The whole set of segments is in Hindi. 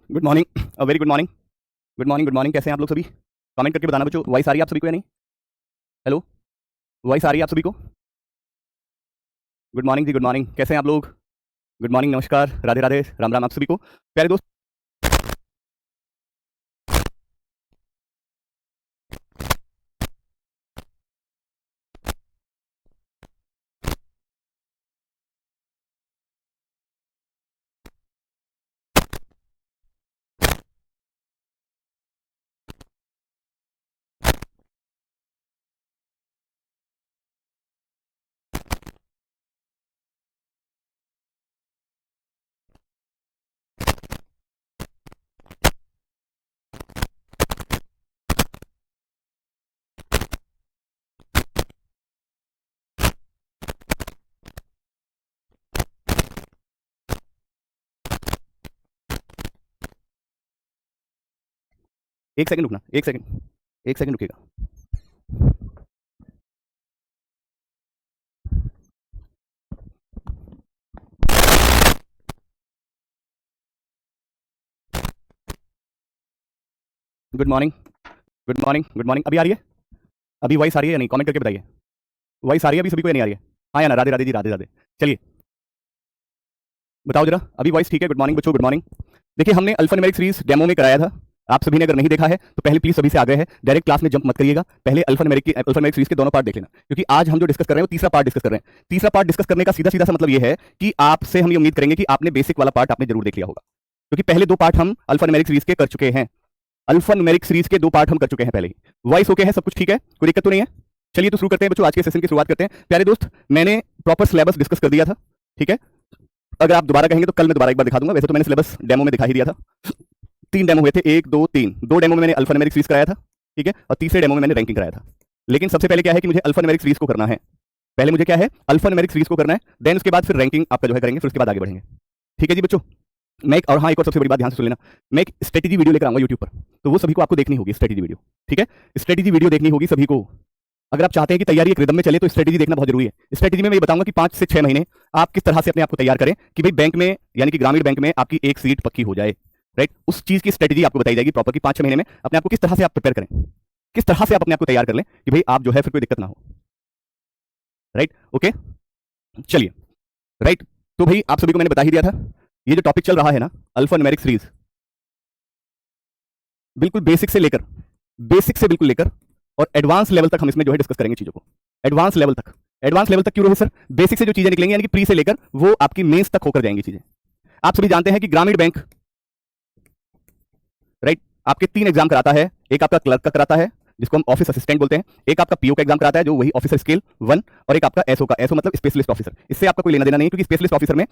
Good morning, very good morning. Good morning, good morning. कैसे हैं आप लोग सभी? कमेंट करके बताना बच्चों, वॉइस आ रही है आप सभी को या नहीं? हेलो, वॉइस आ रही है आप सभी को? गुड मॉर्निंग जी, गुड मॉर्निंग। कैसे हैं आप लोग? गुड मॉर्निंग, नमस्कार, राधे राधे, राम राम आप सभी को। प्यारे दोस्त, एक सेकंड रुकना, एक सेकंड, एक सेकंड रुकिएगा। Good morning, good morning, good morning. अभी आ रही है? अभी वॉइस आ रही है या नहीं? कमेंट करके बताइए, वॉइस आ रही है अभी सभी को या नहीं आ रही है? हाँ या ना? राधे राधे जी, राधे राधे। चलिए बताओ जरा, अभी वॉइस ठीक है? गुड मॉर्निंग बच्चों, गुड मॉर्निंग। देखिए, हमने अल्फान्यूमेरिक सीरीज डेमो में कराया था। आप सभी ने अगर नहीं देखा है तो पहले प्लीज सभी से आग्रह है, डायरेक्ट क्लास में जंप मत करिएगा, पहले अल्फान्यूमेरिक सीरीज के दोनों पार्ट देख लेना, क्योंकि आज हम जो डिस्कस कर रहे हैं वो तीसरा पार्ट डिस्कस कर रहे हैं। तीसरा पार्ट डिस्कस करने का सीधा सीधा सा मतलब ये है कि आपसे हम ये उम्मीद करेंगे कि आपने बेसिक वाला पार्ट आपने जरूर देख लिया होगा, क्योंकि पहले दो पार्ट हम अल्फान्यूमेरिक सीरीज के कर चुके हैं। अल्फान्यूमेरिक सीरीज के दो पार्ट हम कर चुके हैं पहले ही। वॉइस ओके है? सब कुछ ठीक है? कोई दिक्कत तो नहीं है? चलिए तो शुरू करते हैं बच्चों, आज के सेशन की शुरुआत करते हैं। प्यारे दोस्त, मैंने प्रॉपर सिलेबस डिस्कस कर दिया था, ठीक है? अगर आप दोबारा कहेंगे तो कल मैं दोबारा एक बार दिखा दूंगा। वैसे तो मैंने सिलेबस डेमो में दिखा ही दिया था। 3 डेमो हुए थे, 1 2 3। 2 डेमो में मैंने अल्फान्यूमेरिक सीरीज कराया था, ठीक है, और तीसरे डेमो में मैंने रैंकिंग कराया था। लेकिन सबसे पहले क्या है कि मुझे अल्फान्यूमेरिक सीरीज को करना है। पहले मुझे क्या है? अल्फान्यूमेरिक सीरीज को करना है, देन उसके बाद फिर रैंकिंग आपका जो है करेंगे, फिर उसके बाद आगे बढ़ेंगे। ठीक है जी बच्चों? मैं एक और सबसे बड़ी बात ध्यान से सुन लेना, मैं एक स्ट्रेटेजी वीडियो लेकर आऊंगा यूट्यूब पर, तो वो सभी को आपको देखनी होगी स्ट्रेटेजी वीडियो, ठीक है? स्ट्रेटेजी वीडियो देखनी होगी सभी को। अगर आप चाहते हैं कि तैयारी एक रिदम में चले तो स्ट्रेटेजी देखना बहुत जरूरी है। स्ट्रेटेजी में मैं ये बताऊंगा कि 5 से 6 महीने आप किस तरह से अपने आप को तैयार करें कि भाई बैंक में, यानी कि ग्रामीण बैंक में आपकी एक सीट पक्की हो जाए, राइट? उस चीज की स्ट्रेटेजी आपको बताई जाएगी प्रॉपर कि 5-6 महीने में अपने आप को किस तरह से आप प्रिपेयर करें, किस तरह से आप अपने आप को तैयार कर लें कि भाई आप जो है फिर कोई दिक्कत ना हो, राइट? ओके, चलिए, राइट। तो भाई आप सभी को मैंने बता ही दिया था, ये जो टॉपिक चल रहा है ना, अल्फान्यूमेरिक सीरीज, बिल्कुल बेसिक से बिल्कुल लेकर और एडवांस लेवल तक हम इसमें जो है डिस्कस करेंगे चीजों को। एडवांस लेवल तक, एडवांस लेवल तक क्यों रहे सर? बेसिक से जो चीजें निकलेंगी, यानी कि प्री से लेकर वो आपकी मेंस तक होकर जाएंगी चीजें। आप सभी जानते हैं कि ग्रामीण बैंक, राइट, आपके 3 एग्जाम कराता है। एक आपका क्लर्क का कराता है, जिसको हम ऑफिस असिस्टेंट बोलते हैं। एक आपका पीओ का एग्जाम कराता है, जो वही ऑफिसर स्केल 1, और एक आपका एसओ का। एसओ मतलब स्पेशलिस्ट ऑफिसर। इससे आपका कोई लेना देना नहीं, क्योंकि स्पेशलिस्ट ऑफिसर में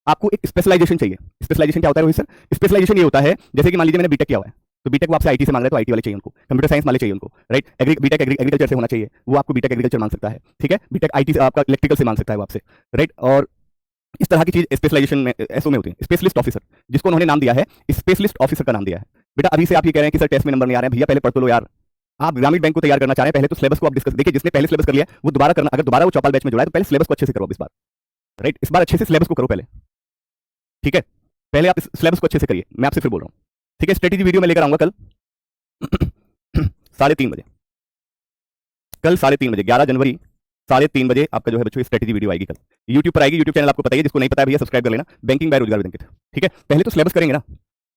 आपको एक स्पेशलाइजेशन चाहिए। स्पेशलाइजेशन क्या होता है रोहित सर? स्पेशलाइजेशन ये होता है, जैसे कि मान लीजिए मैंने बीटेक किया हुआ है, तो बीटेक वो आपसे आईटी से मांग रहे हैं, तो आईटी वाले चाहिए उनको, कंप्यूटर साइंस वाले चाहिए उनको, राइट? बीटेक एग्रीकल्चर से होना चाहिए, वो आपको बीटेक एग्रीकल्चर मांग सकता है, ठीक है? बीटेक आईटी से, आपका इलेक्ट्रिकल से मांग सकता है वो आपसे, राइट? और इस तरह की चीज स्पेशलाइजेशन में, एसओ में होती है। स्पेशलिस्ट ऑफिसर, जिसको उन्होंने नाम दिया है, स्पेशलिस्ट ऑफिसर का नाम दिया है। बेटा अभी से आप ये कह रहे हैं कि सर टेस्ट में नंबर नहीं आ रहे हैं, भैया पहले पढ़ तो लो यार। आप ग्रामीण बैंक को तैयार करना चाह रहे हैं, पहले तो सिलेबस को आप डिस्कस, देखिए जिसने पहले सिलेबस कर लिया है वो दोबारा करना, अगर दोबारा वो चौपाल बैच में जुड़ा है तो पहले सिलेबस को अच्छे से करो इस बार, राइट? इस बार अच्छे से सिलेबस को करो पहले, ठीक है? पहले आप इस सिलेबस को अच्छे से करिए, मैं आपसे फिर बोल रहा हूँ, ठीक है? स्ट्रेटेजी वीडियो में लेकर आऊंगा कल 3:30 बजे, कल 3:30 बजे, 11 जनवरी 3:30 बजे आपका जो है बच्चों स्ट्रेटेजी वीडियो आएगी कल, यूट्यूब पर आएगी। यूट्यूब चैनल आपको पता है, जिसको नहीं पता है भैया सब्सक्राइब कर लेना, बैंकिंग बाय रोजगार विद, ठीक है? पहले तो सिलेबस करेंगे ना।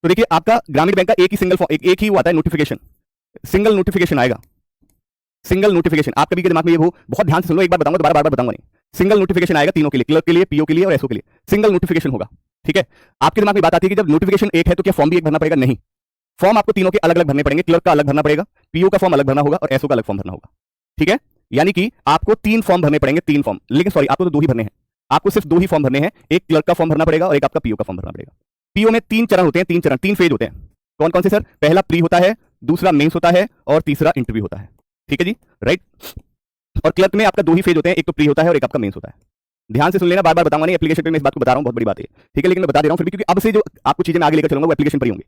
तो देखिए, आपका ग्रामीण बैंक का एक ही सिंगल एक ही वो आता है नोटिफिकेशन, सिंगल नोटिफिकेशन आएगा। सिंगल नोटिफिकेशन आप कभी के दिमाग में ये हो, बहुत ध्यान से सुन लो, एक बार बताऊंगा, दोबारा बार बार बताऊंगा नहीं। सिंगल नोटिफिकेशन आएगा तीनों के लिए, क्लर्क के लिए, पीओ के लिए और एसओ के लिए, सिंगल नोटिफिकेशन होगा, ठीक है? आपके दिमाग में बात आती है कि जब नोटिफिकेशन एक है तो क्या फॉर्म भी एक भरना पड़ेगा? नहीं, फॉर्म आपको तीनों के अलग अलग भरने पड़ेंगे। क्लर्क का अलग भरना पड़ेगा, पीओ का फॉर्म अलग भरना होगा और एसओ का अलग फॉर्म भरना होगा, ठीक है? यानी कि आपको 3 फॉर्म भरने पड़ेंगे, 3 फॉर्म, लेकिन सॉरी, आपको तो 2 ही भरने हैं। आपको सिर्फ 2 ही फॉर्म भरने हैं, एक क्लर्क का फॉर्म भरना पड़ेगा और एक आपका पीओ का फॉर्म भरना पड़ेगा। पीओ में 3 चरण होते हैं, 3 चरण, 3 फेज होते हैं। कौन कौन से सर? पहला प्री होता है, दूसरा मेंस होता है और तीसरा इंटरव्यू होता है, ठीक है जी, राइट? और क्लर्क में आपका 2 ही फेज होते हैं, एक तो प्री होता है और एक आपका मेंस होता है। ध्यान से सुन लेना, बार बार बताऊंगा नहीं, एप्लीकेशन पे मैं इस बात को बता रहा हूं, बहुत बड़ी बात है, ठीक है? लेकिन मैं बता दे रहा हूं फिर भी, क्योंकि अब से जो आपको चीजें मैं आगे लेकर चलूंगा वो एप्लीकेशन पर ही होंगे।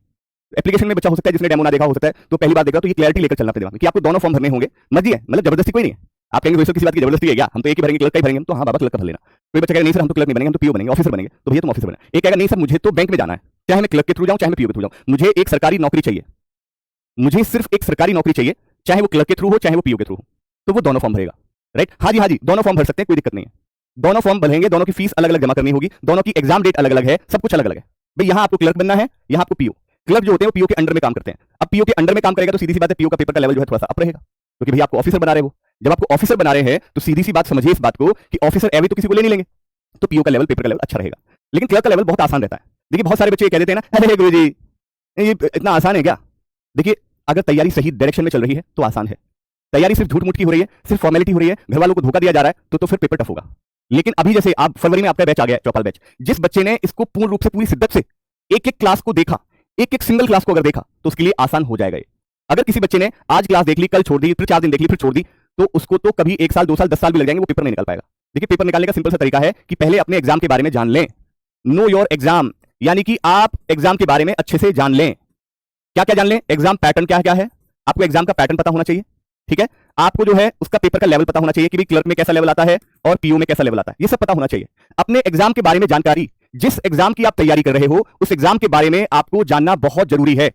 एप्लीकेशन में बच्चा हो सकता है जिसने डेमो ना देखा हो सकता है, तो पहली बार देखा, तो ये क्लैरिटी लेकर चलना अपने दिमाग में कि आपको दोनों फॉर्म भरने होंगे। मर्जी है, मतलब जबरदस्ती कोई नहीं है। आप कहेंगे वैसे किसी बात की जबरदस्ती है क्या? हम तो एक ही भरेंगे, क्लर्क का ही भरेंगे, तो हाँ बाबा क्लर्क का भर लेना। कोई बच्चा कहेगा नहीं सर हम तो क्लर्क नहीं बनेंगे, हम तो पीओ बनेंगे, ऑफिसर बनेंगे, तो भैया तुम ऑफिसर बने। एक कहेगा नहीं सर मुझे तो बैंक में जाना है, चाहे मैं क्लर्क के थ्रू जाऊं, चाहे मैं पीओ के थ्रू जाऊं, मुझे एक सरकारी नौकरी चाहिए, मुझे सिर्फ एक सरकारी नौकरी चाहिए, चाहे वो क्लर्क के थ्रू हो, चाहे वो पीओ के थ्रू हो, तो वो दोनों फॉर्म भरेगा। राइट, हाँ जी हाँ जी, दोनों फॉर्म भर सकते हैं, कोई दिक्कत नहीं है। दोनों फॉर्म भरेंगे, दोनों की फीस अलग अलग जमा करनी होगी, दोनों की एग्जाम डेट अलग अलग है, सब कुछ अलग अलग है। भाई यहां आपको क्लर्क बनना है, यहां आपको पीओ। क्लर्क जो होते हैं वो पीओ के अंडर में काम करते हैं। अब पीओ के अंडर में काम करेगा तो सीधी सी बात है, पीओ का पेपर का लेवल जो है थोड़ा सा अप रहेगा, क्योंकि भाई आपको ऑफिसर बना रहे हो। जब आपको ऑफिसर बना रहे हैं तो सीधी सी बात समझिए इस बात को कि ऑफिसर एवी तो किसी को ले नहीं लेंगे, तो पीओ का लेवल, पेपर का लेवल अच्छा रहेगा। लेकिन क्लर्क का लेवल बहुत आसान रहता है। देखिए बहुत सारे बच्चे कह देते हैं ना, अरे गुरुजी ये इतना आसान है क्या? देखिए अगर तैयारी सही डायरेक्शन में चल रही है तो आसान है। तैयारी सिर्फ झूठ मूठ की हो रही है, सिर्फ फॉर्मेलिटी हो रही है, घर वालों को धोखा दिया जा रहा है, तो फिर पेपर टफ होगा। लेकिन अभी जैसे आप फरवरी में आपका बैच आ गया, चौपाल बैच, जिस बच्चे ने इसको पूर्ण रूप से पूरी शिद्दत से एक एक क्लास को देखा, एक एक सिंगल क्लास को अगर देखा, तो उसके लिए आसान हो जाएगा ये। अगर किसी बच्चे ने आज क्लास देख ली, कल छोड़ दी, फिर 4 दिन देख ली, फिर छोड़ दी, तो उसको तो कभी 1 साल 2 साल 10 साल भी लग जाएंगे, वो पेपर नहीं निकाल पाएगा। देखिए पेपर निकालने का सिंपल सा तरीका है कि पहले अपने एग्जाम के बारे में जान लें। नो योर एग्जाम, यानी कि आप एग्जाम के बारे में अच्छे से जान लें। क्या क्या जान लें? एग्जाम पैटर्न क्या क्या है, आपको एग्जाम का पैटर्न पता होना चाहिए। ठीक है, आपको जो है उसका पेपर का लेवल पता होना चाहिए कि भी क्लर्क में कैसा लेवल आता है और पीओ में कैसा लेवल आता है, ये सब पता होना चाहिए। अपने एग्जाम के बारे में जानकारी, जिस एग्जाम की आप तैयारी कर रहे हो उस एग्जाम के बारे में आपको जानना बहुत जरूरी है।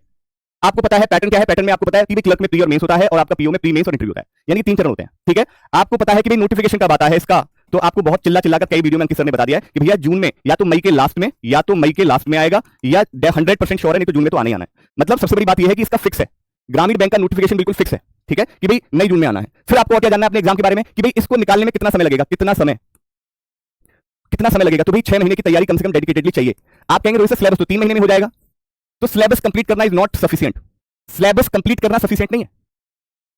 आपको पता है पैटर्न क्या है, पैटर्न में आपको पता है कि क्लर्क में प्री और मेंस होता है और आपका पीओ में प्री मेंस और इंटरव्यू होता है, यानी 3 चरण होते हैं। ठीक है, आपको पता है कि भाई नोटिफिकेशन कब आता है इसका, तो आपको बहुत चिल्ला चिल्लाकर कई वीडियो में अंकित सर ने बता दिया है कि भैया जून में, या तो मई के लास्ट में, या तो मई के लास्ट में आएगा, या 100% श्योर है, नहीं तो जून में तो आना ही आना है। मतलब सबसे बड़ी बात यह है कि इसका फिक्स है, ग्रामीण बैंक का नोटिफिकेशन बिल्कुल फिक्स है। ठीक है, कि भाई नई जून में आना है। फिर आपको क्या जानना है अपने एग्जाम के बारे में कि भाई इसको निकालने में कितना समय लगेगा, कितना समय लगेगा, तो भाई 6 महीने की तैयारी कम से कम डेडिकेटेडली चाहिए। आप कहेंगे रोहित सर सिलेबस तो 3 महीने में हो जाएगा, तो सिलेबस कंप्लीट करना is not sufficient. Syllabus complete करना सफिशिएंट नहीं है।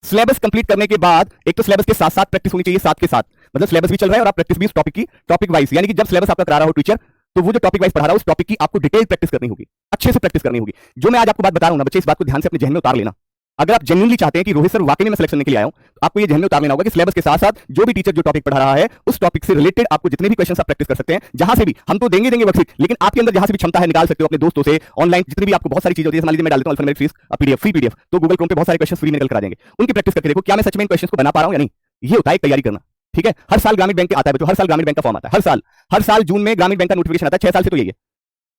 सिलेबस कंप्लीट करने के बाद एक तो सिलेबस के साथ साथ प्रैक्टिस होनी चाहिए, साथ के साथ, मतलब सिलेबस भी चल रहा है और आप प्रैक्टिस भी उस टॉपिक की, टॉपिक वाइज, यानी कि जब सिलेबस आपका करा रहा हो टीचर, तो वो जो टॉपिक वाइज पढ़ा रहा है उस टॉपिक की आपको डिटेल प्रैक्टिस करनी होगी, अच्छे से प्रैक्टिस करनी होगी। जो मैं आज आपको बात बता रहा हूं ना बच्चे, इस बात को ध्यान से अपने जहन में उतार लेना। अगर आप जेन्युइनली चाहते हैं कि रोहित सर वाकई में मैं सिलेक्शन लेने के लिए आया हूं, तो आपको ये जहन में उतार लेना होगा कि सिलेबस के साथ साथ जो भी टीचर जो टॉपिक पढ़ा रहा है उस टॉपिक से रिलेटेड आपको जितने भी क्वेश्चन आप प्रैक्टिस कर सकते हैं, जहां से भी, हम तो देंगे वर्कशीट, लेकिन आपके अंदर जहां से भी क्षमता है निकाल सकते हो अपने दोस्तों से, ऑनलाइन जितनी भी आपको बहुत सारी चीजें होती है। मान लीजिए मैं डाल देता हूं alphanumeric fees PDF, free PDF, तो गूगल क्रोम पे बहुत सारे क्वेश्चन फ्री में निकल कर आ जाएंगे, उनकी प्रैक्टिस करके देखो क्या मैं सच में इन क्वेश्चन को बना पा रहा हूं या नहीं। ये होता है तैयारी करना। ठीक है, हर साल ग्रामीण बैंक के आता है बच्चों, हर साल ग्रामीण बैंक का फॉर्म आता है, हर साल जून में ग्रामीण बैंक का नोटिफिकेशन आता है। 6 साल से तो यही है,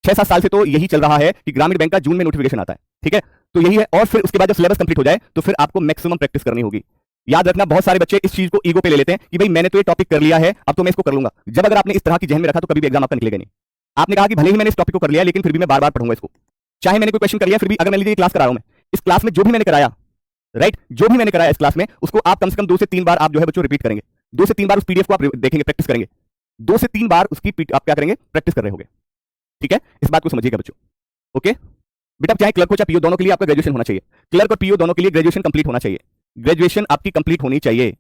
6-7 साल से तो यही चल रहा है कि ग्रामीण बैंक का जून में नोटिफिकेशन आता है। ठीक है, तो यही है। और फिर उसके बाद जब सिलेबस कंप्लीट हो जाए तो फिर आपको मैक्सिमम प्रैक्टिस करनी होगी। याद रखना, बहुत सारे बच्चे इस चीज को ईगो पे ले लेते हैं कि भाई मैंने तो ये टॉपिक कर लिया है, अब तो मैं इसको कर लूंगा। जब अगर आपने इस तरह की जहन में रखा तो कभी भी एग्जाम आपका निकलेगा नहीं। आपने कहा कि भले ही मैंने इस टॉपिक को कर लिया लेकिन फिर भी मैं बार बार पढ़ूंगा इसको, चाहे मैंने कोई क्वेश्चन कर लिया फिर भी। अगर मान लीजिए क्लास करा रहा हूं मैं, इस क्लास में जो भी मैंने कराया, राइट, जो भी मैंने कराया इस क्लास में, उसको आप कम से कम 2 से 3 बार आप जो है बच्चों रिपीट करेंगे। 2 से 3 बार उस पीडीएफ को आप देखेंगे, प्रैक्टिस करेंगे। 2 से 3 बार उसकी आप क्या करेंगे, प्रैक्टिस कर रहे होंगे। ठीक है, इस बात को समझिएगा बच्चों। ओके बेटा, चाहे क्लर्क हो चाहे पीओ, दोनों के लिए आपका ग्रेजुएशन होना चाहिए। क्लर्क और पीओ दोनों के लिए ग्रेजुएशन कंप्लीट होना चाहिए। ग्रेजुएशन आपकी कंप्लीट होनी चाहिए।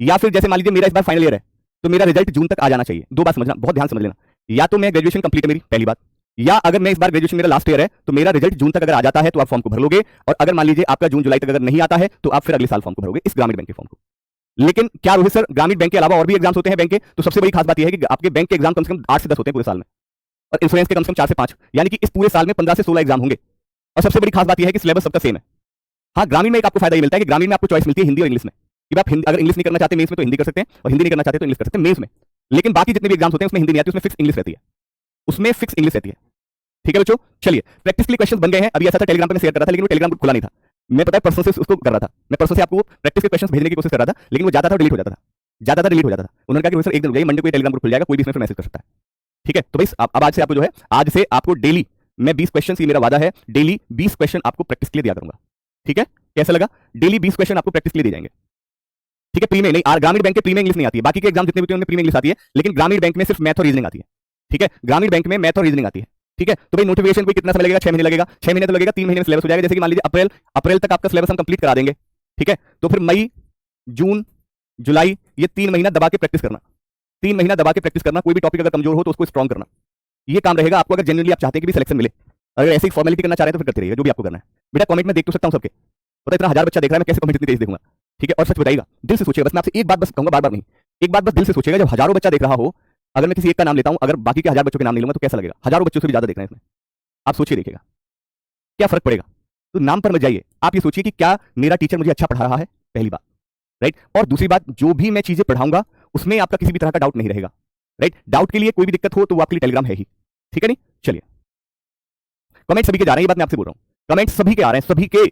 या फिर जैसे मान लीजिए मेरा इस बार फाइनल ईयर है, तो मेरा रिजल्ट जून तक आ जाना चाहिए। 2 बात समझना, बहुत ध्यान समझ लेना। या तो मैं ग्रेजुएशन कंप्लीट है मेरी, पहली बात, या अगर मैं इस बार ग्रेजुएशन मेरा लास्ट ईयर है तो मेरा रिजल्ट जून तक अगर आ जाता है तो आप फॉर्म को भर लोगे। और अगर मान लीजिए आपका जून जुलाई तक अगर नहीं आता है तो आप फिर अगले साल फॉर्म को भरोगे, इस ग्रामीण बैंक के फॉर्म को। लेकिन क्या रोहित सर ग्रामीण बैंक के अलावा और भी एग्जाम्स होते हैं बैंक के? तो सबसे बड़ी खास बात यह है कि आपके बैंक के एग्जाम कम से कम 8 से 10 होते हैं पूरे साल में, और इंश्योरेंस के कम से कम 4 से 5, यानी कि इस पूरे साल में 15 से 16 एग्जाम होंगे। और सबसे बड़ी खास बात यह है कि सिलेबस सबका सेम है। हाँ, ग्रामीण में एक आपको फायदा ये मिलता है कि ग्रामीण में आपको चॉइस मिलती है हिंदी और इंग्लिश में, कि आप अगर इंग्लिश नहीं करना चाहते मेंस में तो हिंदी कर सकते हैं, और हिंदी नहीं करना चाहते तो इंग्लिश कर सकते हैं मेंस में। लेकिन बाकी जितने भी एग्जाम्स होते हैं उसमें हिंदी नहीं आती, उसमें फिक्स इंग्लिश रहती है, उसमें फिक्स इंग्लिश रहती है। ठीक है बच्चों, चलिए प्रैक्टिस के लिए क्वेश्चंस बन गए हैं। अभी ऐसा था टेलीग्राम पे मैं शेयर कर रहा था लेकिन वो टेलीग्राम ग्रुप खुला नहीं था। मैं पता है पर्सनल से उसको कर रहा था, मैं पर्सनल से आपको प्रैक्टिस के क्वेश्चंस भेजने की कोशिश कर रहा था, लेकिन वो जाता था डिलीट हो जाता था, जाता था डिलीट हो जाता था। उन्होंने कहा कि सर एक दिन रुक जाइए, मंडे को टेलीग्राम ग्रुप खुल जाएगा, कोई भी इसमें मैसेज कर सकता है। ठीक है, तो भाई अब आज से आपको जो है, आज से आपको डेली मैं 20 क्वेश्चन, ये मेरा वादा है, डेली 20 क्वेश्चन आपको प्रैक्टिस के लिए दिया करूंगा। ठीक है, कैसा लगा? डेली 20 क्वेश्चन आपको प्रैक्टिस के लिए दिए जाएंगे। ठीक है, प्री में नहीं, ग्रामीण बैंक के प्री में इंग्लिश नहीं आती है, बाकी के एग्जाम जितने भी होते हैं उनमें प्री में इंग्लिश आती है, लेकिन ग्रामीण बैंक में सिर्फ मैथ और रीजनिंग आती है। ठीक है, ग्रामीण बैंक में मैथ और रीजनिंग आती है। ठीक है, तो भाई नोटिफिकेशन को कितना समय लगेगा? 6 महीने लगेगा। 6 महीने तो लगेगा, 3 महीने में सिलेबस हो जाएगा। जैसे कि मान लीजिए अप्रैल तक आपका सिलेबस हम कंप्लीट करा देंगे। ठीक है, तो फिर मई, जून, जुलाई, ये 3 महीना दबा के प्रैक्टिस करना, 3 महीना दबा के प्रैक्टिस करना। कोई भी टॉपिक अगर कमजोर हो तो उसको स्ट्रॉन्ग करना, ये काम रहेगा आपको। अगर जेन्युइनली आप चाहते हैं कि भी सिलेक्शन मिले, अगर ऐसी फॉर्मेलिटी करना चाह रहे हैं तो फिर करते रहिए, जो भी आपको करना है। बेटा कमेंट में देख तो सकता हूं सबके, पता इतना 1000 बच्चा देख रहा है, मैं कैसे कमेंट इतनी तेज देखूंगा? ठीक है, और सच बताइएगा, दिल से सोचिएगा। बस मैं आपसे एक बात बस कहूंगा, बार बार नहीं, एक बात बस दिल से सोचिएगा। जब हजारों बच्चा देख रहा हो, अगर मैं किसी एक का नाम लेता हूं, अगर बाकी के 1000 बच्चों के नाम नहीं लूंगा तो कैसा लगेगा? हजारों बच्चों से भी ज्यादा देख रहे हैं इसमें, आप सोचिए, देखिएगा क्या फर्क पड़ेगा। तो नाम पर मत जाइए, आप ये सोचिए कि क्या मेरा टीचर मुझे अच्छा पढ़ा रहा है, पहली बात, राइट। और दूसरी बात, जो भी मैं चीजें पढ़ाऊंगा उसमें आपका किसी भी तरह का डाउट नहीं रहेगा, राइट। डाउट के लिए कोई भी दिक्कत हो तो वो आपके लिए टेलीग्राम है ही, ठीक है नहीं? चलिए कमेंट सभी के जा रहे हैं, ये बात मैं आपसे बोल रहा हूं, कमेंट सभी के आ रहे हैं, सभी के।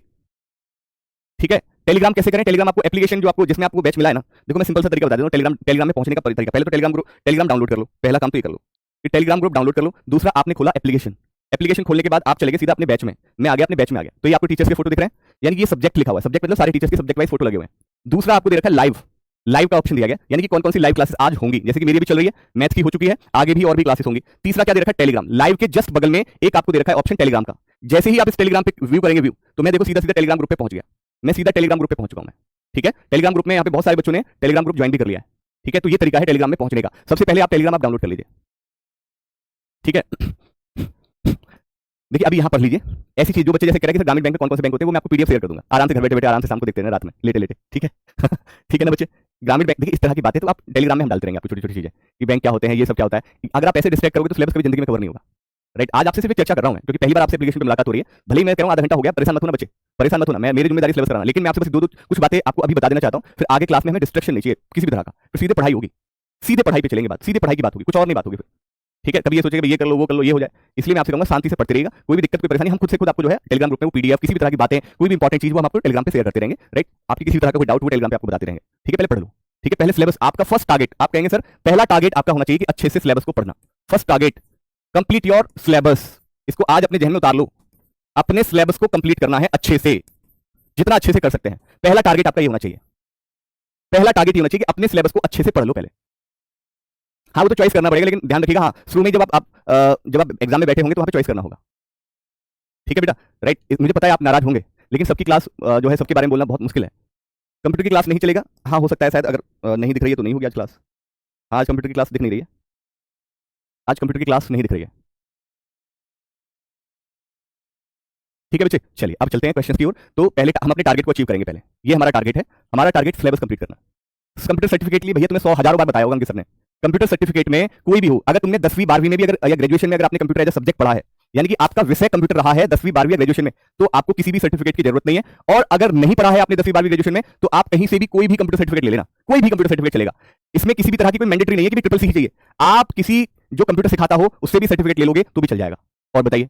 ठीक है, टेलीग्राम कैसे करें? टेलीग्राम आपको एप्लीकेशन जो आपको जिसमें आपको बैच मिला है ना, देखो मैं सिंपल सा तरीका बता देता हूं टेलीग्राम में पहुंचने का तरीका। पहले तो टेलीग्राम डाउनलोड कर लो, पहला काम तो ये कर लो कि टेलीग्राम ग्रुप डाउनलोड कर लो। दूसरा, आपने खोला एप्लीकेशन खोलने के बाद आप चले गए सीधा अपने बैच में। मैं आ गया अपने बैच में आ गया, तो ये आपको टीचर्स के फोटो दिख रहे हैं, यानी कि ये सब्जेक्ट लिखा हुआ है, सब्जेक्ट मतलब सारे टीचर्स के सब्जेक्ट वाइज फोटो लगे हुए हैं। दूसरा आपको दे रखा है लाइव का ऑप्शन दिया गया, यानी कि कौन कौन सी लाइव क्लासेस आज होंगी, जैसे कि मेरी भी चल रही है, मैथ की हो चुकी है, आगे भी और भी क्लासेस होंगी। तीसरा क्या दे रखा है? टेलीग्राम। लाइव के जस्ट बगल में एक आपको दे रखा है ऑप्शन टेलीग्राम का। जैसे ही आप इस टेलीग्राम पे व्यू करेंगे तो मैं देखो सीधा टेलीग्राम ग्रुप पे पहुंच गया, मैं सीधा टेलीग्राम ग्रुप पे पहुंच चुका हूं मैं। ठीक है, टेलीग्राम ग्रुप में यहाँ पे बहुत सारे बच्चों ने टेलीग्राम ग्रुप ज्वाइन भी कर लिया है। ठीक है, तो ये तरीका है टेलीग्राम में पहुंचने का। सबसे पहले आप टेलीग्राम डाउनलोड कर लीजिए। ठीक है, देखिए अभी यहाँ पढ़ लीजिए, ऐसी चीज जो बच्चे जैसे कह रहे हैं कि ग्रामीण बैंक में कौन कौन से बैंक होते हैं, वो मैं आपको पीडीएफ शेयर कर दूंगा, आराम से घर बैठे बैठे आराम से शाम को देखते हैं, रात में लेटे। ठीक है ठीक है ना बच्चे, ग्रामीण बैंक, देखिए इस तरह की बातें तो आप टेलीग्राम में हम डालते रहेंगे, आपको छोटी छोटी चीजें कि बैंक क्या होते हैं, ये सब क्या होता है। अगर आप ऐसे डिस्ट्रैक्ट करोगे तो सिलेबस कभी जिंदगी में कवर नहीं होगा। राइट, आज आपसे सिर्फ चर्चा कर रहा हूं मैं, क्योंकि पहली बार आपसे एप्लीकेशन पे मुलाकात हो रही है। भले ही मैं कह रहा हूं आधा घंटा हो गया, परेशान मत होना बच्चे, परेशान मत होना, मैं मेरी जिम्मेदारी सिलेबस कराना, लेकिन मैं आपसे बस दो कुछ बातें आपको अभी बता देना चाहता हूं। फिर आगे क्लास में हमें डिस्ट्रैक्शन नहीं चाहिए किसी भी तरह का, फिर सीधे पढ़ाई होगी, सीधे पढ़ाई पे चलेंगे, बात सीधे पढ़ाई की बात होगी, कुछ और नहीं बात होगी फिर। ठीक है, कभी ये सोचेगा ये कर लो वो कर लो ये हो जाए, इसलिए मैं आपसे कहूंगा शांति से पढ़ते रहिएगा। कोई भी दिक्कत कोई परेशानी हम खुद से खुद आपको जो है टेलीग्राम ग्रुप में वो पीडीएफ किसी भी तरह की बातें, कोई भी इंपॉर्टेंट चीज वो हम आपको टेलीग्राम पे शेयर करते रहेंगे। राइट, आपकी किसी तरह का कोई डाउट वो टेलीग्राम पे आपको बताते रहेंगे। ठीक है, पहले पढ़ लो। ठीक है, पहले सिलेबस आपका फर्स्ट टारगेट, आप कहेंगे सर पहला टारगेट आपका होना चाहिए कि अच्छे से सिलेबस को पढ़ना। First target, complete your syllabus. इसको आज अपने जहन में उतार लो, अपने सिलेबस को कंप्लीट करना है अच्छे से, जितना अच्छे से कर सकते हैं। पहला टारगेट आपका ये होना चाहिए, पहला टारगेट ये होना चाहिए कि अपने सिलेबस को अच्छे से पढ़ लो पहले। हाँ, वो तो चॉइस करना पड़ेगा, लेकिन ध्यान रखिएगा, हाँ शुरू में जब आप एग्जाम में बैठे होंगे तो वहां पे चॉइस करना होगा। ठीक है बेटा, राइट, मुझे पता है आप नाराज होंगे, लेकिन सबकी क्लास जो है सबके बारे में बोलना बहुत मुश्किल है। कंप्यूटर की क्लास नहीं चलेगा, हाँ हो सकता है शायद, अगर नहीं दिख रही है तो नहीं होगी आज क्लास। आज कंप्यूटर की क्लास दिख नहीं रही है, आज कंप्यूटर की क्लास नहीं दिख रही है। ठीक है बच्चे, चलिए अब चलते हैं क्वेश्चन की ओर। तो पहले हम अपने टारगेट को अचीव करेंगे। पहले ये हमारा टारगेट है, हमारा टारगेट सिलेबस कंप्लीट करना। कंप्यूटर सर्टिफिकेट लिए भैया तुम्हें 100 हजारों बार बताया होगा सर ने, कंप्यूटर सर्टिफिकेट में कोई भी हो, अगर तुमने 10वीं 12वीं में भी अगर या ग्रेजुएशन में अगर आपने कंप्यूटर एज अ सब्जेक्ट पढ़ा है, यानी कि आपका विषय कंप्यूटर रहा है 10वीं 12वीं या ग्रेजुएशन में, तो आपको किसी भी सर्टिफिकेट की जरूरत नहीं है। और अगर नहीं पढ़ा है आपने 10वीं 12वीं ग्रेजुएशन में, तो आप कहीं से भी कोई भी कंप्यूटर सर्टिफिकेट ले लेना, कोई भी कंप्यूटर सर्टिफिकेट चलेगा। इसमें किसी भी तरह की कोई मैंडेटरी नहीं है कि ट्रिपल सी ही चाहिए, आप किसी जो कंप्यूटर सिखाता हो उससे भी सर्टिफिकेट ले लोगे तो भी चल जाएगा। और बताइए,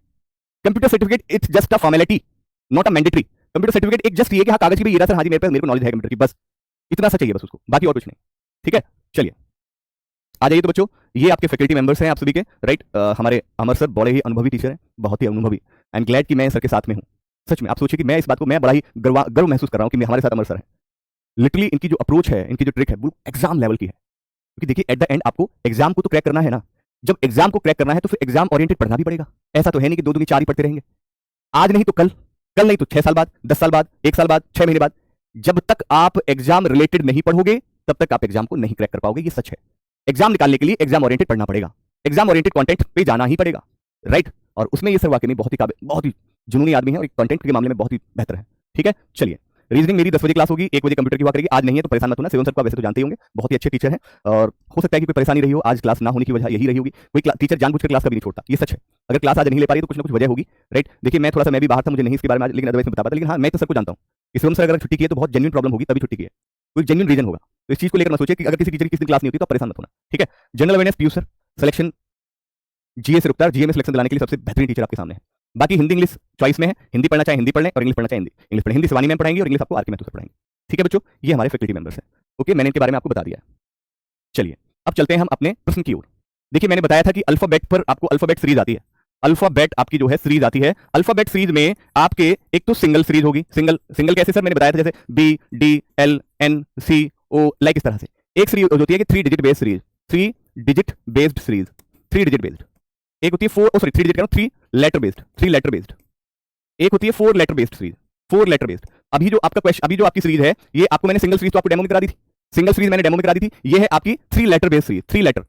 computer certificate it's just a formality, not a mandatory. Computer certificate एक जस्ट ये कि हाँ कागज की भी ये रहा सर, हाँ जी मेरे को नॉलेज है कंप्यूटर की, बस इतना सा चाहिए बस उसको, बाकी और कुछ नहीं। ठीक है, चलिए आ जाइए। तो बच्चों ये आपके फैकल्टी मेंबर्स हैं आप सभी के, राइट। हमारे अमर सर बड़े ही अनुभवी टीचर हैं, बहुत ही अनुभवी। आई एम ग्लैड कि मैं सर के साथ में हूँ। सच में आप सोचिए कि मैं इस बात को मैं बड़ा ही गर्व महसूस कर रहा हूँ कि हमारे साथ अमर सर हैं। लिटरली इनकी जो अप्रोच है, इनकी जो ट्रिक है वो एग्जाम लेवल की है, क्योंकि देखिए एट द एंड आपको एग्जाम को तो क्रैक करना है ना। जब एग्जाम को क्रैक करना है तो फिर एग्जाम ओरिएंटेड पढ़ना भी पड़ेगा। ऐसा तो है नहीं कि 2 दूनी 4 ही पढ़ते रहेंगे, आज नहीं तो कल, कल नहीं तो 6 साल बाद, 10 साल बाद, 1 साल बाद, 6 महीने बाद। जब तक आप एग्जाम रिलेटेड नहीं पढ़ोगे तब तक आप एग्जाम को नहीं क्रैक कर पाओगे, ये सच है। एग्जाम निकालने के लिए एग्जाम ओरिएंटेड पढ़ना पड़ेगा, एग्जाम ओरिएंटेड कंटेंट पे जाना ही पड़ेगा, राइट। और उसमें ये सर वाकई में बहुत ही जुनूनी आदमी है और कंटेंट के मामले में बहुत ही बेहतर है। ठीक है, चलिए रीजनिंग मेरी 10 बजे क्लास होगी, 1 बजे कंप्यूटर की हुआ करेगी। आज नहीं है तो परेशान मत होना, सेवन सर को वैसे तो जानते ही होंगे, बहुत ही अच्छे टीचर हैं, और हो सकता है कि कोई परेशानी रही हो, आज क्लास ना होने की वजह यही रही होगी। कोई टीचर जानबूझकर क्लास कभी नहीं छोड़ता, ये सच है। अगर क्लास आज नहीं ले पा रही तो कुछ ना कुछ वजह होगी, राइट। देखिए मैं थोड़ा सा मैं भी बाहर था, मुझे नहीं इसके बारे में आज, लेकिन अदरवाइज मैं बता पाता, लेकिन हाँ मैं तो सर को जानता हूँ कि शिवम सर अगर छुट्टी की है तो बहुत जेन्युइन प्रॉब्लम होगी, तभी छुट्टी की है, कोई जेन्युइन रीजन होगा। तो इस चीज को लेकर मत सोचिए कि अगर किसी टीचर की किस दिन क्लास नहीं होती तो परेशान मत होना। ठीक है, जनरल अवेयरनेस पीयू सर, सिलेक्शन जीए से रुकता है, जीए में सिलेक्शन दिलाने के लिए सबसे बेहतरीन टीचर आपके सामने है। बाकी हिंदी इंग्लिश चॉइस में है, हिंदी पढ़ना चाहे हिंदी पढ़ लें और इंग्लिश पढ़ना चाहे इंग्लिश पढ़ें। हिंदी शिवानी मैम पढ़ाएंगे और इंग्लिश आपको आरके मैथुर सर पढ़ाएंगे। ठीक है बच्चों, ये हमारे फैकल्टी मेंबर्स हैं। ओके, मैंने इनके बारे में आपको बता दिया है। चलिए अब चलते हैं हम अपने प्रश्न की ओर। देखिए मैंने बताया था कि अल्फाबेट पर आपको अल्फाबेट सीरीज आती है, अल्फाबेट आपकी जो है सीरीज आती है। अल्फाबेट सीरीज में आपके एक तो सिंगल सीरीज होगी, सिंगल कैसे सर, मैंने बताया था जैसे B D L N C O, like इस तरह से। एक सीरीज होती है कि 3 digit based series, 3 digit based series, 3 digit based. एक होती है 3 डिजिट कह रहा हूं, 3 लेटर बेस्ड, 3 लेटर बेस्ड। एक होती है 4 letter based series, 4 letter based. अभी जो आपका क्वेश्चन, अभी जो आपकी सीरीज है, ये आपको मैंने सिंगल सीरीज तो आपको डेमो में करा दी थी, सिंगल सीरीज मैंने डेमो में करा दी थी। ये है आपकी 3 लेटर बेस्ड सीरीज, 3 लेटर,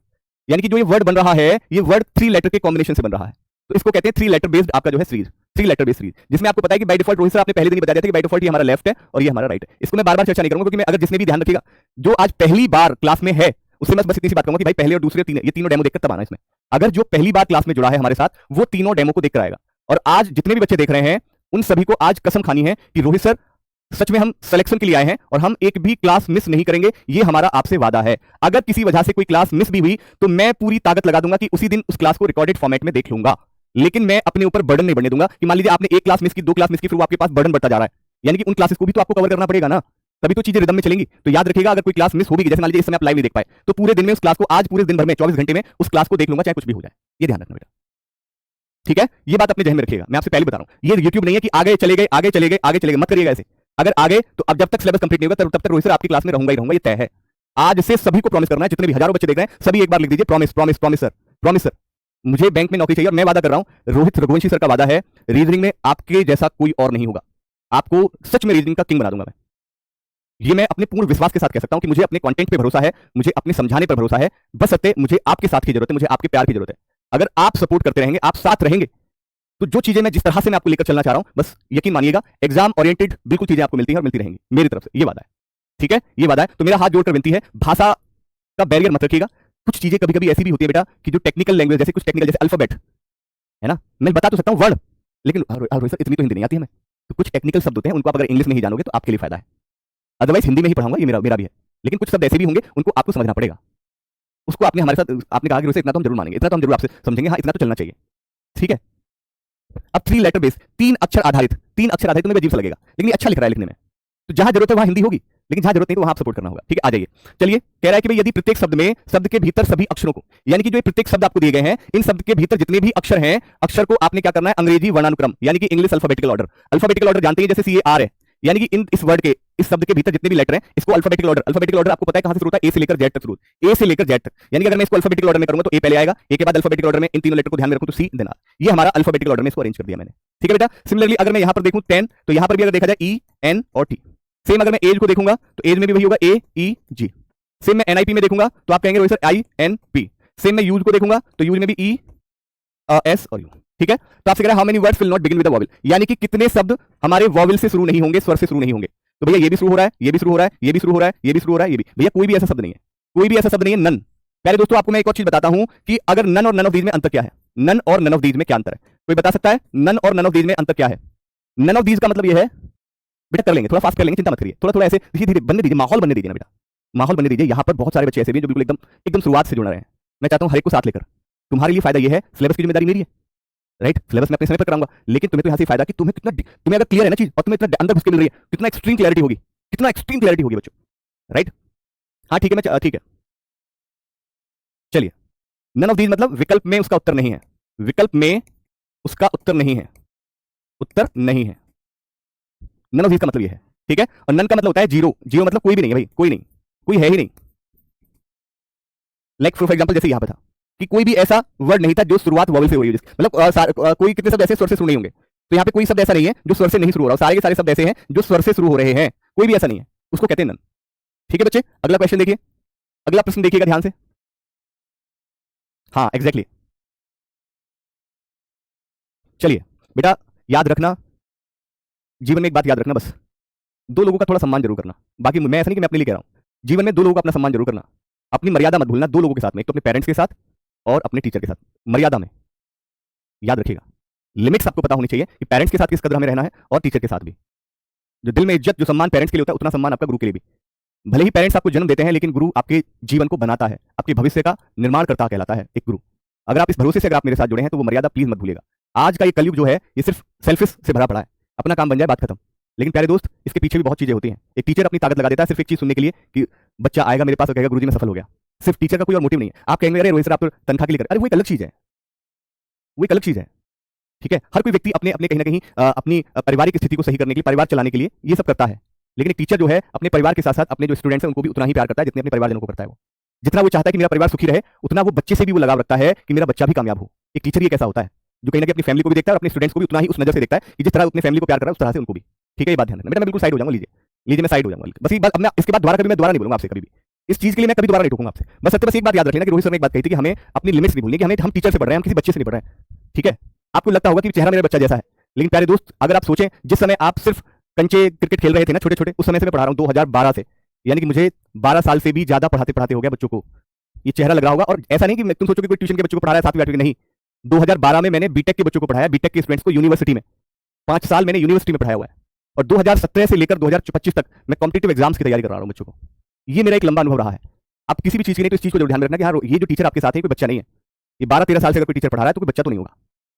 यानी कि जो ये वर्ड बन रहा है ये वर्ड 3 लेटर के कॉम्बिनेशन से बन रहा है, तो इसको कहते हैं 3 लेटर बेस्ड आपका जो है सीरीज, 3 लेटर बेस्ड सीरीज, जिसमें आपको पता है कि बाय डिफॉल्ट, रोहित सर आपने पहले दिन ही बता दिया था कि बाय डिफॉल्ट ये हमारा लेफ्ट है और ये हमारा राइट है। इसको मैं बार बार चर्चा नहीं करूंगा, क्योंकि मैं अगर जिसने भी ध्यान रखिएगा, जो आज पहली बार क्लास में है उससे मैं बस इतनी सी बात कहूंगा कि भाई पहले और दूसरे ये तीनों डेमो देखकर तब आना इसमें। अगर जो पहली बार क्लास में जुड़ा है हमारे साथ वो तीनों डेमो को देखकर आएगा। और आज जितने भी बच्चे देख रहे हैं उन सभी को आज कसम खानी है कि रोहित सर सच में हम सिलेक्शन के लिए आए हैं और हम एक भी क्लास मिस नहीं करेंगे, ये हमारा आपसे वादा है। अगर किसी वजह से कोई क्लास मिस भी हुई तो मैं पूरी ताकत लगा दूंगा कि उसी दिन उस क्लास को रिकॉर्डेड फॉर्मेट में देख लूंगा। लेकिन मैं अपने ऊपर बर्डन नहीं बढ़ने दूंगा कि मान लीजिए आपने एक क्लास मिस की, 2 क्लास मिस की, फिर वो आपके पास बर्डन बढ़ता जा रहा है, यानी कि उन क्लासेस को भी तो आपको कवर करना पड़ेगा ना, तभी तो चीजें रिदम में चलेंगी। तो याद रखिएगा, अगर कोई क्लास मिस होगी, जैसे मान लीजिए इस समय आप लाइव नहीं देख पाए, तो पूरे दिन में उस क्लास को, आज पूरे दिन भर में 24 घंटे में उस क्लास को देख लूंगा, चाहे कुछ भी हो जाए। ये ध्यान रखना बेटा, ठीक है? ये बात अपने जहन में रखिएगा, मैं आपसे पहले बता रहा हूं, ये यूट्यूब नहीं है कि आगे चले गए आगे चले गए आगे चले गए, मत करिएगा ऐसे। अगर आगे तो अब जब तक सिलेबस कंप्लीट नहीं होगा तब तक रोहित सर आपकी क्लास में रहूंगा ही रहूंगा, ये तय है। आज से सभी को प्रॉमिस करना है, जितने भी हजारों बच्चे देख रहे हैं सभी एक बार लिख दीजिए, promise promise promise sir, promise sir, मुझे बैंक में नौकरी चाहिए और मैं वादा कर रहा हूं, रोहित रघुवंशी सर का वादा है, रीजनिंग में आपके जैसा कोई और नहीं होगा, आपको सच में रीजनिंग का किंग बना दूंगा मैं। ये मैं अपने पूर्ण विश्वास के साथ कह सकता हूं कि मुझे अपने कंटेंट पे भरोसा है, मुझे अपने समझाने पर भरोसा है, बस सत्य मुझे आपके साथ की जरूरत है, मुझे आपके प्यार की जरूरत है। अगर आप सपोर्ट करते रहेंगे, आप साथ रहेंगे, तो जो चीजें मैं जिस तरह से मैं आपको लेकर चलना चाह रहा हूं, बस यकीन मानिएगा एग्जाम ओरिएंटेड बिल्कुल चीजें आपको मिलती हैं और मिलती रहेंगी मेरी तरफ से, ये वादा है, ठीक है? ये वादा है। तो मेरा हाथ जोड़कर विनती है, भाषा का बैरियर मत रखिएगा। कुछ चीजें कभी कभी ऐसी भी होती है बेटा कि जो टेक्निकल लैंग्वेज, जैसे कुछ टेक्निकल, जैसे अल्फाबेट है ना, मैं बता तो सकता हूं वर्ण, लेकिन रोहित सर इतनी तो हिंदी नहीं आती है, मैं तो कुछ टेक्निकल शब्द होते हैं, उनको आप अगर इंग्लिश में ही जानोगे तो आपके लिए फायदा है, अदरवाइज हिंदी में ही पढ़ाऊंगा, ये मेरा भी है। लेकिन कुछ शब्द ऐसे भी होंगे, उनको आपको समझना पड़ेगा। उसको आपने हमारे साथ, आपने कहा कि रोहित सर इतना तो हम जरूर मानेंगे, इतना तो हम जरूर आपसे समझेंगे, हाँ इतना तो चलना चाहिए, ठीक है? अब 3 लेटर बेस, 3 अक्षर आधारित, 3 अक्षर आधारित, तुम्हें अजीब सा लगेगा, लेकिन ये अच्छा लिख रहा है लिखने में, तो जहां जरूरत है वहां हिंदी होगी, लेकिन जहां जरूरत नहीं तो वहां आप सपोर्ट करना होगा, ठीक है? आ जाइए, चलिए। कह रहा है कि भाई यदि प्रत्येक शब्द में, शब्द के भीतर सभी अक्षरों को, यानी कि जो प्रत्येक शब्द आपको दिए गए हैं, इन शब्द के भीतर जितने भी अक्षर हैं, अक्षर को आपने क्या करना है, अंग्रेजी वर्णानुक्रम, यानी कि English alphabetical order. Alphabetical order जानते हैं, जैसे CAR है, यानी कि इस वर्ड के, इस शब्द के भीतर जितने भी लेटर हैं, इसको अल्फाबेटिकल ऑर्डर। अल्फाबेटिकल ऑर्डर आपको पता है कहां से शुरू होता है, ए से लेकर जेड तक शुरू, ए से लेकर जेड तक, यानी कि अगर मैं इसको अल्फाबेटिकल ऑर्डर में करूंगा तो ए पहले आएगा, ए के बाद अल्फाबेटिकल ऑर्डर में इन तीनों लेटर को ध्यान में रखूं तो सी देन आर, ये हमारा अल्फाबेटिकल ऑर्डर में इसको अरेंज कर दिया मैंने, ठीक है बेटा? सिमिलरली अगर मैं यहां पर देखूं 10, तो यहां पर भी अगर देखा जाए E, N और T। सेम अगर मैं एज को देखूंगा तो एज में भी वही होगा A, E, G। सेम मैं NIP में देखूंगा तो आप कहेंगे रोहित सर INP। सेम मैं यूज को देखूंगा तो यूज में भी E, S और U, ठीक है? तो आपसे कह रहा है how many words will not begin with a vowel, यानी कि कितने शब्द हमारे वॉवेल से शुरू नहीं होंगे, स्वर से शुरू नहीं होंगे। तो भैया ये भी शुरू हो रहा है, ये भी शुरू हो रहा है, ये भी शुरू हो रहा है, ये भी शुरू हो रहा है, ये भी, भैया कोई भी ऐसा शब्द नहीं है, कोई भी ऐसा शब्द नहीं है, नन। प्यारे दोस्तों, आपको मैं एक और चीज बताता हूं कि अगर नन और नन ऑफ दीज में अंतर क्या है, नन और नन ऑफ दीज में क्या अंतर है, कोई बता सकता है? नन और नन ऑफ दीज में अंतर क्या है? नन ऑफ दीज का मतलब ये है बेटा, कर लेंगे, थोड़ा फास्ट कर लेंगे, चिंता मत करिए, थोड़ा थोड़ा ऐसे धीरे धीरे बनने दीजिए, माहौल बनने दीजिए ना बेटा, माहौल बनने दीजिए। यहाँ पर बहुत सारे बच्चे ऐसे भी हैं जो बिल्कुल एकदम एकदम शुरुआत से जुड़ रहे हैं, मैं चाहता हूँ हर एक को साथ लेकर। तुम्हारे लिए फायदा ये है, सिलेबस की जिम्मेदारी मेरी है, राइट? सिलेबस मैं अपने समय पर कराऊंगा, लेकिन तुम्हें तो यहाँ से फायदा कि तुम्हें कितना, तुम्हें अगर क्लियर है ना चीज और तुम्हें इतना अंदर घुस के मिल रही है, कितना एक्सट्रीम क्लैरिटी होगी, कितना एक्सट्रीम क्लैरिटी होगी बच्चों, राइट? हाँ ठीक है, मैं ठीक है, चलिए। नन ऑफ दीज मतलब विकल्प में उसका उत्तर नहीं है, विकल्प में उसका उत्तर नहीं है, उत्तर नहीं है, नन ऑफ दीज का मतलब ये है, ठीक है? और नन का मतलब होता है जीरो, जीरो मतलब कोई भी नहीं है भाई, कोई नहीं, कोई है ही नहीं। लाइक फॉर एग्जांपल जैसे यहां पे था कि कोई भी ऐसा वर्ड नहीं था जो शुरुआत वॉवेल से हो रही है, मतलब कोई कितने शब्द ऐसे स्वर से शुरू नहीं होंगे, तो यहाँ पे कोई शब्द ऐसा नहीं है जो स्वर से नहीं शुरू हो रहा, सारे के सारे शब्द ऐसे हैं जो स्वर से शुरू हो रहे हैं, कोई भी ऐसा नहीं है, उसको कहते हैं नन, ठीक है बच्चे? अगला क्वेश्चन देखिए, अगला प्रश्न देखिएगा ध्यान से। हाँ एग्जैक्टली, चलिए बेटा, याद रखना, जीवन में एक बात याद रखना, बस 2 लोगों का थोड़ा सम्मान जरूर करना। बाकी मैं ऐसा नहीं कि मैं अपने लिए कह रहा हूं, जीवन में 2 लोगों का अपना सम्मान जरूर करना, अपनी मर्यादा मत भूलना, 2 लोगों के साथ में, एक तो अपने पेरेंट्स के साथ और अपने टीचर के साथ, मर्यादा में, याद रखिएगा। लिमिट्स आपको पता होनी चाहिए कि पेरेंट्स के साथ किस कदर हमें रहना है और टीचर के साथ भी। जो दिल में इज्जत, जो सम्मान पेरेंट्स के लिए होता है, उतना सम्मान आपका गुरु के लिए भी। भले ही पेरेंट्स आपको जन्म देते हैं, लेकिन गुरु आपके जीवन को बनाता है, आपके भविष्य का निर्माण करता कहलाता है एक गुरु। अगर आप इस भरोसे से अगर आप मेरे साथ जुड़े हैं तो वो मर्यादा प्लीज मत भूलिएगा। आज का ये कलयुग जो है ये सिर्फ सेल्फिश से भरा पड़ा है, अपना काम बन जाए बात खत्म। लेकिन प्यारे दोस्त, इसके पीछे भी बहुत चीजें होती हैं। एक टीचर अपनी ताकत लगा देता है सिर्फ एक चीज सुनने के लिए कि बच्चा आएगा मेरे पास और कहेगा गुरुजी मैं सफल हो गया। सिर्फ टीचर का कोई और मोटिव नहीं है। आप कहेंगे अरे रोहित सर आप तो तनख्वाह के लिए कर, अरे वो एक अलग चीज है, वो एक अलग चीज है, ठीक है? हर कोई व्यक्ति अपने अपने कहीं ना कहीं अपनी पारिवारिक स्थिति को सही करने के लिए, परिवार चलाने के लिए ये सब करता है। लेकिन एक टीचर जो है अपने परिवार के साथ साथ अपने जो स्टूडेंट्स हैं उनको भी उतना ही प्यार करता है जितने अपने परिवारजनों को करता है। वो जितना वो चाहता है कि मेरा परिवार सुखी रहे, उतना वो बच्चे से भी वो लगाव रखता है कि मेरा बच्चा भी कामयाब हो। एक टीचर ये कैसा होता है जो कहीं ना कहीं अपनी फैमिली को भी देखता है और अपने स्टूडेंट्स को भी उतना ही उस नजर से देखता है कि जिस तरह अपने फैमिली को प्यार कर रहा है उस तरह से उनको भी, ठीक है? ये बात ध्यान रखना बेटा। मैं बिल्कुल साइड हो जाऊंगा, लीजिए लीजिए, मैं साइड हो जाऊंगा बस। ये बात, अब मैं इसके बाद दोबारा कभी मैं दोबारा नहीं बोलूंगा आपसे, कभी भी इस चीज के लिए मैं कभी दोबारा नहीं टूकूंगा आपसे। बस एक बात याद रखना कि रोहित सर ने एक बात कही थी कि हमें अपनी लिमिट्स नहीं भूलनी, कि हम टीचर से पढ़ रहे हैं, हम किसी बच्चे से नहीं पढ़ रहे हैं, ठीक है? आपको लगता होगा कि चेहरा मेरा बच्चा जैसा है, लेकिन प्यारे दोस्त अगर आप सोचें जिस समय आप सिर्फ कंचे क्रिकेट खेल रहे थे ना छोटे छोटे, उस समय से मैं पढ़ा रहा हूँ 2012 से, यानी कि मुझे 12 साल से भी ज्यादा पढ़ाते पढ़ाते हो गया बच्चों को। ये चेहरा लग रहा होगा, और ऐसा नहीं कि तुम सोचो कि कोई ट्यूशन के बच्चों को पढ़ा रहा है 7वीं 8वीं, नहीं। 2012 में मैंने बीटेक के बच्चों को पढ़ाया, बीटेक के स्टूडेंट्स को यूनिवर्सिटी में 5 साल मैंने यूनिवर्सिटी में पढ़ाया हुआ है, और 2017 से लेकर 2025 तक मैं कॉम्पिटिटिव एग्जाम्स की तैयारी कर रहा हूँ बच्चों को। ये मेरा एक लंबा अनुभव रहा है। आप किसी भी चीज की नहीं तो इस चीज को ध्यान में रखना कि हाँ ये जो टीचर आपके साथ है कोई बच्चा नहीं है। ये 12-13 साल से अगर कोई टीचर पढ़ा रहा है तो कोई बच्चा तो नहीं होगा।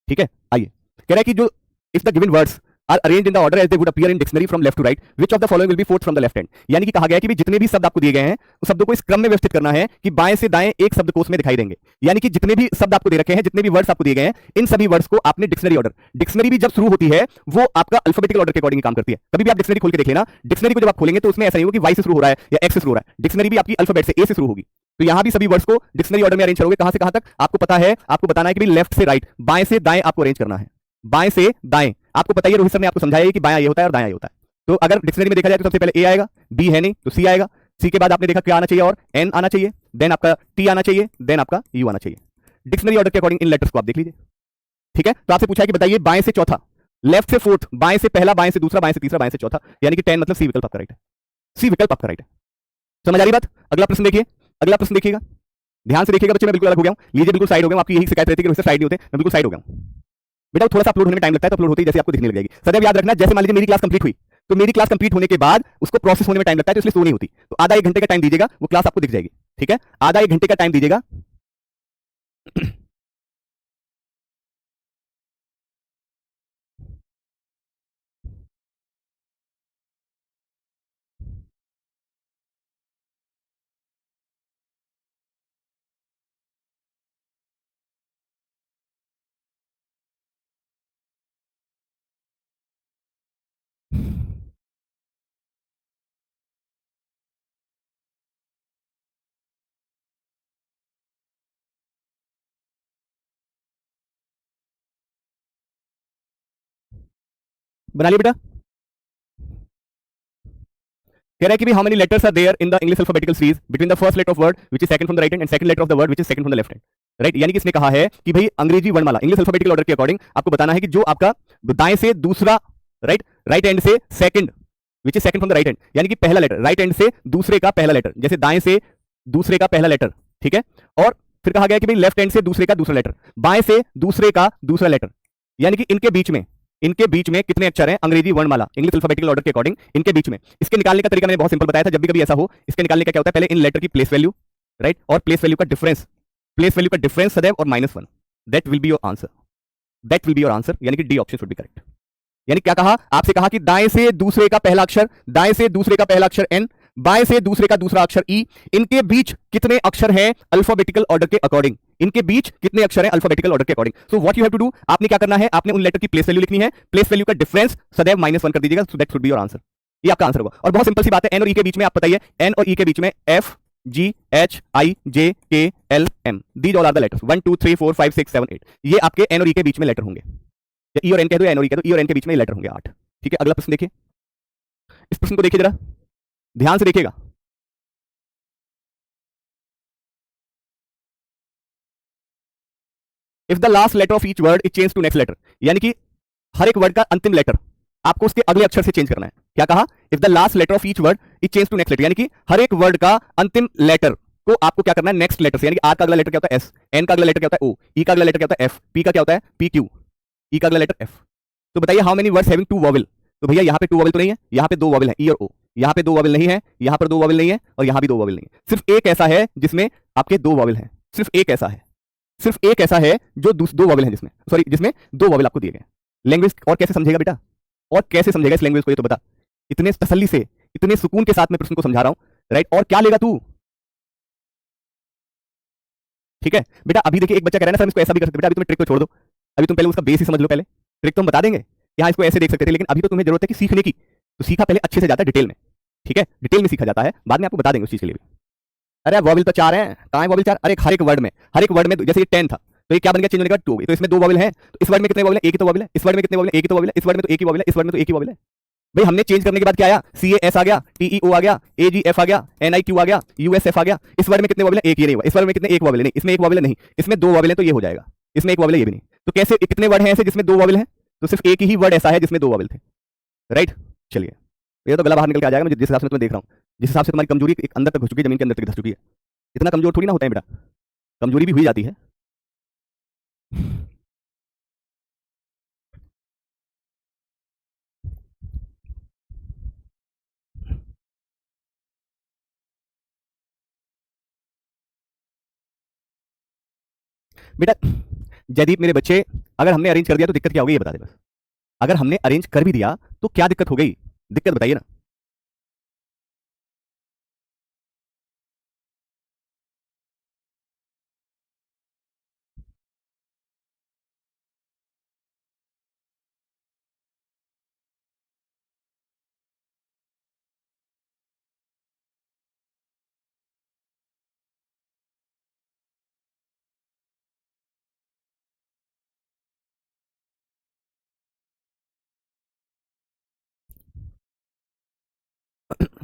ठीक है, आइए कह रहा है कि जो if the given words are arranged in the order as they would appear in dictionary from left to right, which of the following will be fourth from the left hand. यानी कि कहा गया है कि भी जितने भी शब्द आपको दिए गए हैं उस शब्दों को इस क्रम में व्यवस्थित करना है कि बाएं से दाएं एक शब्द कोष में दिखाई देंगे। यानी कि जितने भी शब्द आपको दे रखे हैं, जितने भी वर्ड्स आपको दिए गए हैं, इन सभी वर्ड्स को आपने डिक्शनरी ऑर्डर, डिक्शनरी भी जब शुरू होती है वो आपका अल्फाबेटिकल ऑर्डर के अकॉर्डिंग काम करती है। कभी भी आप डिक्शनरी खोल के देख लेना, डिक्शनरी को जब आप खोलेंगे तो उसमें ऐसा नहीं होगा कि वाई से शुरू हो रहा है या एक्स से शुरू हो रहा है, डिक्शनरी भी आपकी अल्फाबेट से ए से शुरू होगी। तो यहां भी सभी वर्ड्स को डिक्शनरी ऑर्डर में अरेंज करोगे, कहां से कहां तक आपको पता है, आपको बताना है कि लेफ्ट से राइट, बाएं से दाएं आपको अरेंज करना है, बाएं से दाएं। आपको पता है, रोहित सर ने आपको समझाया कि बायां ये होता है और दायां ये होता है। तो अगर डिक्शनरी में देखा जाए तो सबसे पहले ए आएगा, बी है नहीं तो सी आएगा, सी के बाद आपने देखा क्या आना चाहिए और एन आना चाहिए, देन आपका टी आना चाहिए, देन आपका यू आना चाहिए। डिक्शनरी ऑर्डर के अकॉर्डिंग इन लेटर्स को आप देख लीजिए। ठीक है, तो आपसे पूछा है कि बताइए बाएं से चौथा, लेफ्ट से फोर्थ, बाएं से पहला, बाएं से दूसरा, बाएं से तीसरा, बाएं से चौथा, यानी कि 10 मतलब सी विकल्प आपका राइट है, सी विकल्प आपका राइट है। समझ आ रही बात? अगला प्रश्न देखिए, अगला प्रश्न देखिएगा, ध्यान से देखिएगा बच्चे, मैं बिल्कुल अलग हो गया हूं, लीजिए बिल्कुल साइड हो गया हूं। आपकी यही शिकायत रहती है कि साइड नहीं होते, मैं बिल्कुल साइड हो गया हूं बेटा। थोड़ा सा अपलोड होने में टाइम लगता है, तो अपलोड होते ही जैसे आपको दिखने लग जाएगी। सदैव याद रखना, जैसे मान लीजिए मेरी क्लास कंप्लीट हुई, तो मेरी क्लास कंप्लीट होने के बाद उसको प्रोसेस होने में टाइम लगता है, तो इसलिए स्लो नहीं होती। तो आधा 1 घंटे का टाइम दीजिएगा, वो क्लास आपको दिख जाएगी। ठीक है, आधा 1 घंटे का टाइम दीजिएगा। बना लिया बेटा? कह रहा है कि how many letters are there in the English alphabetical series between the first letter of word which is second from the right hand and second letter of the word which is second from the left hand. Right, यानी कि इसने कहा है कि भाई अंग्रेजी वर्णमाला इंग्लिश अल्फाबेटिकल ऑर्डर के अकॉर्डिंग आपको बताना है कि जो आपका दाएं से दूसरा, राइट, राइट हैंड से second which is second from the right hand, यानी कि पहला लेटर, राइट हैंड से दूसरे का पहला लेटर, जैसे दाएं से दूसरे का पहला लेटर। ठीक है, और फिर कहा गया कि भाई लेफ्ट हैंड से दूसरे का दूसरा लेटर, बाएं से दूसरे का दूसरा लेटर, यानी कि इनके बीच में कितने अक्षर हैं अंग्रेजी वर्णमाला इंग्लिश अल्फाबेटिकल ऑर्डर के अकॉर्डिंग, इनके बीच में। इसके निकालने का तरीका मैंने बहुत सिंपल बताया था, जब भी कभी ऐसा हो इसके निकालने का क्या होता है, पहले इन लेटर की प्लेस वैल्यू, राइट, और प्लेस वैल्यू का डिफरेंस, प्लेस वैल्यू का डिफरेंस सदैव और -1, that will be your answer, that will be your answer, यानी कि D option should be correct. यानी क्या कहा आपसे, कहा कि दाएं से दूसरे का पहला अक्षर, दाएं से दूसरे का पहला अक्षर एन, बाएं से दूसरे का दूसरा अक्षर ई, इनके बीच कितने अक्षर हैं अल्फाबेटिकल ऑर्डर के अकॉर्डिंग, इनके बीच कितने अक्षर हैं अल्फाबेटिकल ऑर्डर के according. So what you have to do, आपने क्या करना है, आपने उन लेटर की प्लेस वैल्यू लिखनी है, प्लेस वैल्यू का डिफरेंस सदैव -1 कर दीजिएगा, so that should be your answer. ये आपका आंसर होगा। और बहुत सिंपल सी बात है, एन और ई के बीच में आप बताइए, एन और ई के बीच में F G H I J K L M, these all are the letters, 1 2 3 4 5 6 7 8, ये आपके एन और ई के बीच में लेटर होंगे। ई और एन कह दो, एन और ई कह दो, ई और एन के बीच में लेटर होंगे 8। ठीक है, अगला प्रश्न देखिए, इस प्रश्न को देखिए जरा ध्यान से देखिएगा। If the last letter of each word is change to next letter, यानी कि हर एक वर्ड का अंतिम लेटर आपको उसके अगले अक्षर से चेंज करना है। क्या कहा, if the last letter of each word is change to next letter, यानी कि हर एक वर्ड का अंतिम लेटर को आपको क्या करना है, नेक्स्ट लेटर से। यानी कि आर का अगला लेटर क्या होता है एस, एन का अगला लेटर क्या होता है ओ, ई का अगला लेटर क्या होता है एफ, पी का क्या होता है पी क्यू, ई का अगला लेटर एफ। तो बताइए how many words having 2 vowel. तो भैया यहाँ पे 2 वॉवेल तो नहीं है, यहाँ पे 2 वॉवेल है ई और ओ, यहाँ पे 2 वॉवेल नहीं है, यहाँ पर 2 वॉवेल नहीं है, और यहाँ भी 2 वॉवेल नहीं है। सिर्फ एक ऐसा है जिसमें आपके 2 वॉवेल हैं, सिर्फ एक ऐसा है, सिर्फ एक ऐसा है जो 2 वॉवेल हैं, जिसमें सॉरी जिसमें 2 वॉवेल आपको दिए गए। लैंग्वेज और कैसे समझेगा बेटा, और कैसे समझेगा इस लैंग्वेज को, ये तो बता। इतने तसल्ली से, इतने सुकून के साथ मैं प्रश्न को समझा रहा हूं, राइट, और क्या लेगा तू। ठीक है बेटा, अभी देखिए एक बच्चा कह रहा है ना सर इसको ऐसा भी कर सकते, बेटा अभी तुम्हें ट्रिक को छोड़ दो, अभी तुम पहले उसका बेस ही समझ लो, पहले ट्रिक तो हम बता देंगे कि हाँ इसको ऐसे देख सकते थे, लेकिन अभी तो तुम्हें जरूरत है कि सीखने की, तो सीखा पहले अच्छे से जाता है डिटेल में। ठीक है, डिटेल में सीखा जाता है, बाद में आपको बता देंगे उस चीज के लिए भी। अरे वॉवेल तो 4 है, कहाँ है वॉवेल 4, अरे हर एक वर्ड में, हर एक वर्ड में, जैसे ये 10 था तो ये क्या बन गया, चेंज होने का 2 हो गई, तो इसमें 2 वॉवेल है, तो इस वर्ड में कितने वॉवेल है, एक ही तो वॉवेल है, इस वर्ड में कितने वॉवेल है, एक ही तो वॉवेल है, इस वर्ड में तो एक ही वॉवेल है, इस वर्ड में तो एक ही वॉवेल है। भाई हमने चेंज करने के बाद क्या आया, सी ए एस आ गया, टी ई ओ आ गया, ए जी एफ आ गया, एन आई क्यू आ गया, यू एस एफ आ गया। इस वर्ड में कितने वॉवेल है, एक, ये नहीं हुआ, इस वर्ड में कितने, एक वॉवेल नहीं, इसमें एक वॉवेल नहीं, इसमें 2 वॉवेल है, तो ये हो जाएगा, इसमें एक वॉवेल है, ये भी नहीं। तो कैसे, कितने वर्ड हैं ऐसे जिसमें 2 वॉवेल हैं, तो सिर्फ एक ही वर्ड ऐसा है जिसमें 2 वॉवेल थे। राइट, चलिए ये तो गला बाहर निकल के आ जाएगा, मुझे जिस हिसाब से मैं तुम्हें देख रहा हूँ, जिस हिसाब से तुम्हारी कमजोरी एक अंदर तक घुस चुकी है, जमीन के अंदर तक घुस चुकी है। इतना कमजोर थोड़ी ना होता है बेटा, कमजोरी भी हुई जाती है। बेटा जयदीप मेरे बच्चे, अगर हमने अरेंज कर दिया तो दिक्कत क्या होगी ये बता दे बस। अगर हमने अरेंज कर भी दिया तो क्या दिक्कत हो गई, दिक्कत बताइए ना।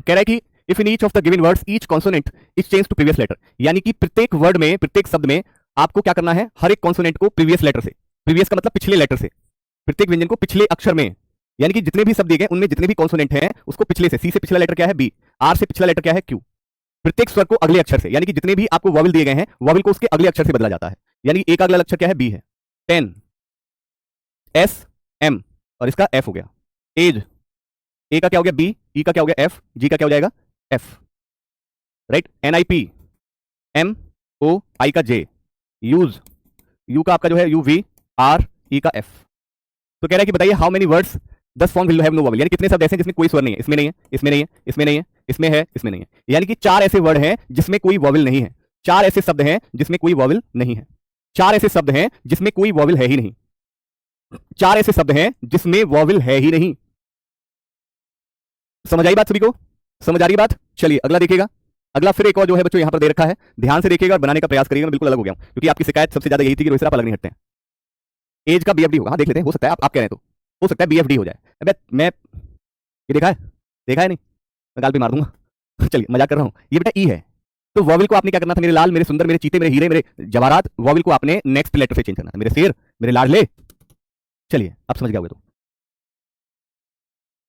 कह रहा है कि if in each of the given words each consonant is change to previous letter, यानी कि प्रत्येक वर्ड में, प्रत्येक शब्द में आपको क्या करना है, हर एक कॉन्सोनेंट को प्रीवियस लेटर से, प्रीवियस का मतलब पिछले लेटर से, प्रत्येक व्यंजन को पिछले अक्षर में, यानी कि जितने भी शब्द दिए गए उनमें जितने भी कॉन्सोनेंट हैं उसको पिछले से, सी से पिछला लेटर क्या है बी, आर से पिछला लेटर क्या है क्यू, प्रत्येक स्वर को अगले अक्षर से, यानी कि जितने भी आपको वॉवल दिए गए हैं वॉवल को उसके अगले अक्षर से बदला जाता है, यानी एक अगला अक्षर क्या है बी है, 10 एस एम और इसका एफ हो गया, एज ए का क्या हो गया बी, ई का क्या हो गया एफ, जी का क्या हो जाएगा F, right, N I P, M O I का जे, यूज, यू का आपका जो है यू वी, आर ई का एफ। तो कह रहा है कि बताइए how many words thus form will have no vowel, यानी कितने शब्द ऐसे हैं जिसमें कोई स्वर नहीं है, इसमें नहीं है, इसमें नहीं है, इसमें नहीं है, इसमें है, इसमें नहीं है, यानी कि चार ऐसे वर्ड हैं जिसमें कोई वॉवल नहीं है, चार ऐसे शब्द हैं जिसमें कोई वॉवल नहीं है, चार ऐसे शब्द हैं जिसमें कोई वॉवल है ही नहीं, चार ऐसे शब्द हैं जिसमें वॉवल है ही नहीं। समझ आई बात सभी को, समझ आ रही बात। चलिए अगला देखिएगा, अगला फिर एक और जो है बच्चों यहां पर दे रखा है, ध्यान से देखिएगा और बनाने का प्रयास करिएगा। मैं बिल्कुल अलग हो गया हूं क्योंकि आपकी शिकायत सबसे ज्यादा यही थी कि रोहित सर आप अलग नहीं हटते हैं। एज का बीएफडी होगा, हाँ देख लेते हैं, हो सकता है आप कह रहे हैं तो हो सकता है बीएफडी हो जाए। अबे मैं ये देखा है, देखा है नहीं, मैं गाल पे मार दूंगा चलिए मजाक कर रहा हूं, ये बेटा ई है, तो वॉवल को आपने क्या करना था, मेरे लाल, मेरे सुंदर, मेरे चीते, मेरे हीरे, मेरे जवाहरात, वॉवल को आपने नेक्स्ट लेटर से चेंज करना था, मेरे शेर, मेरे लाडले। चलिए अब समझ गया होगा तो,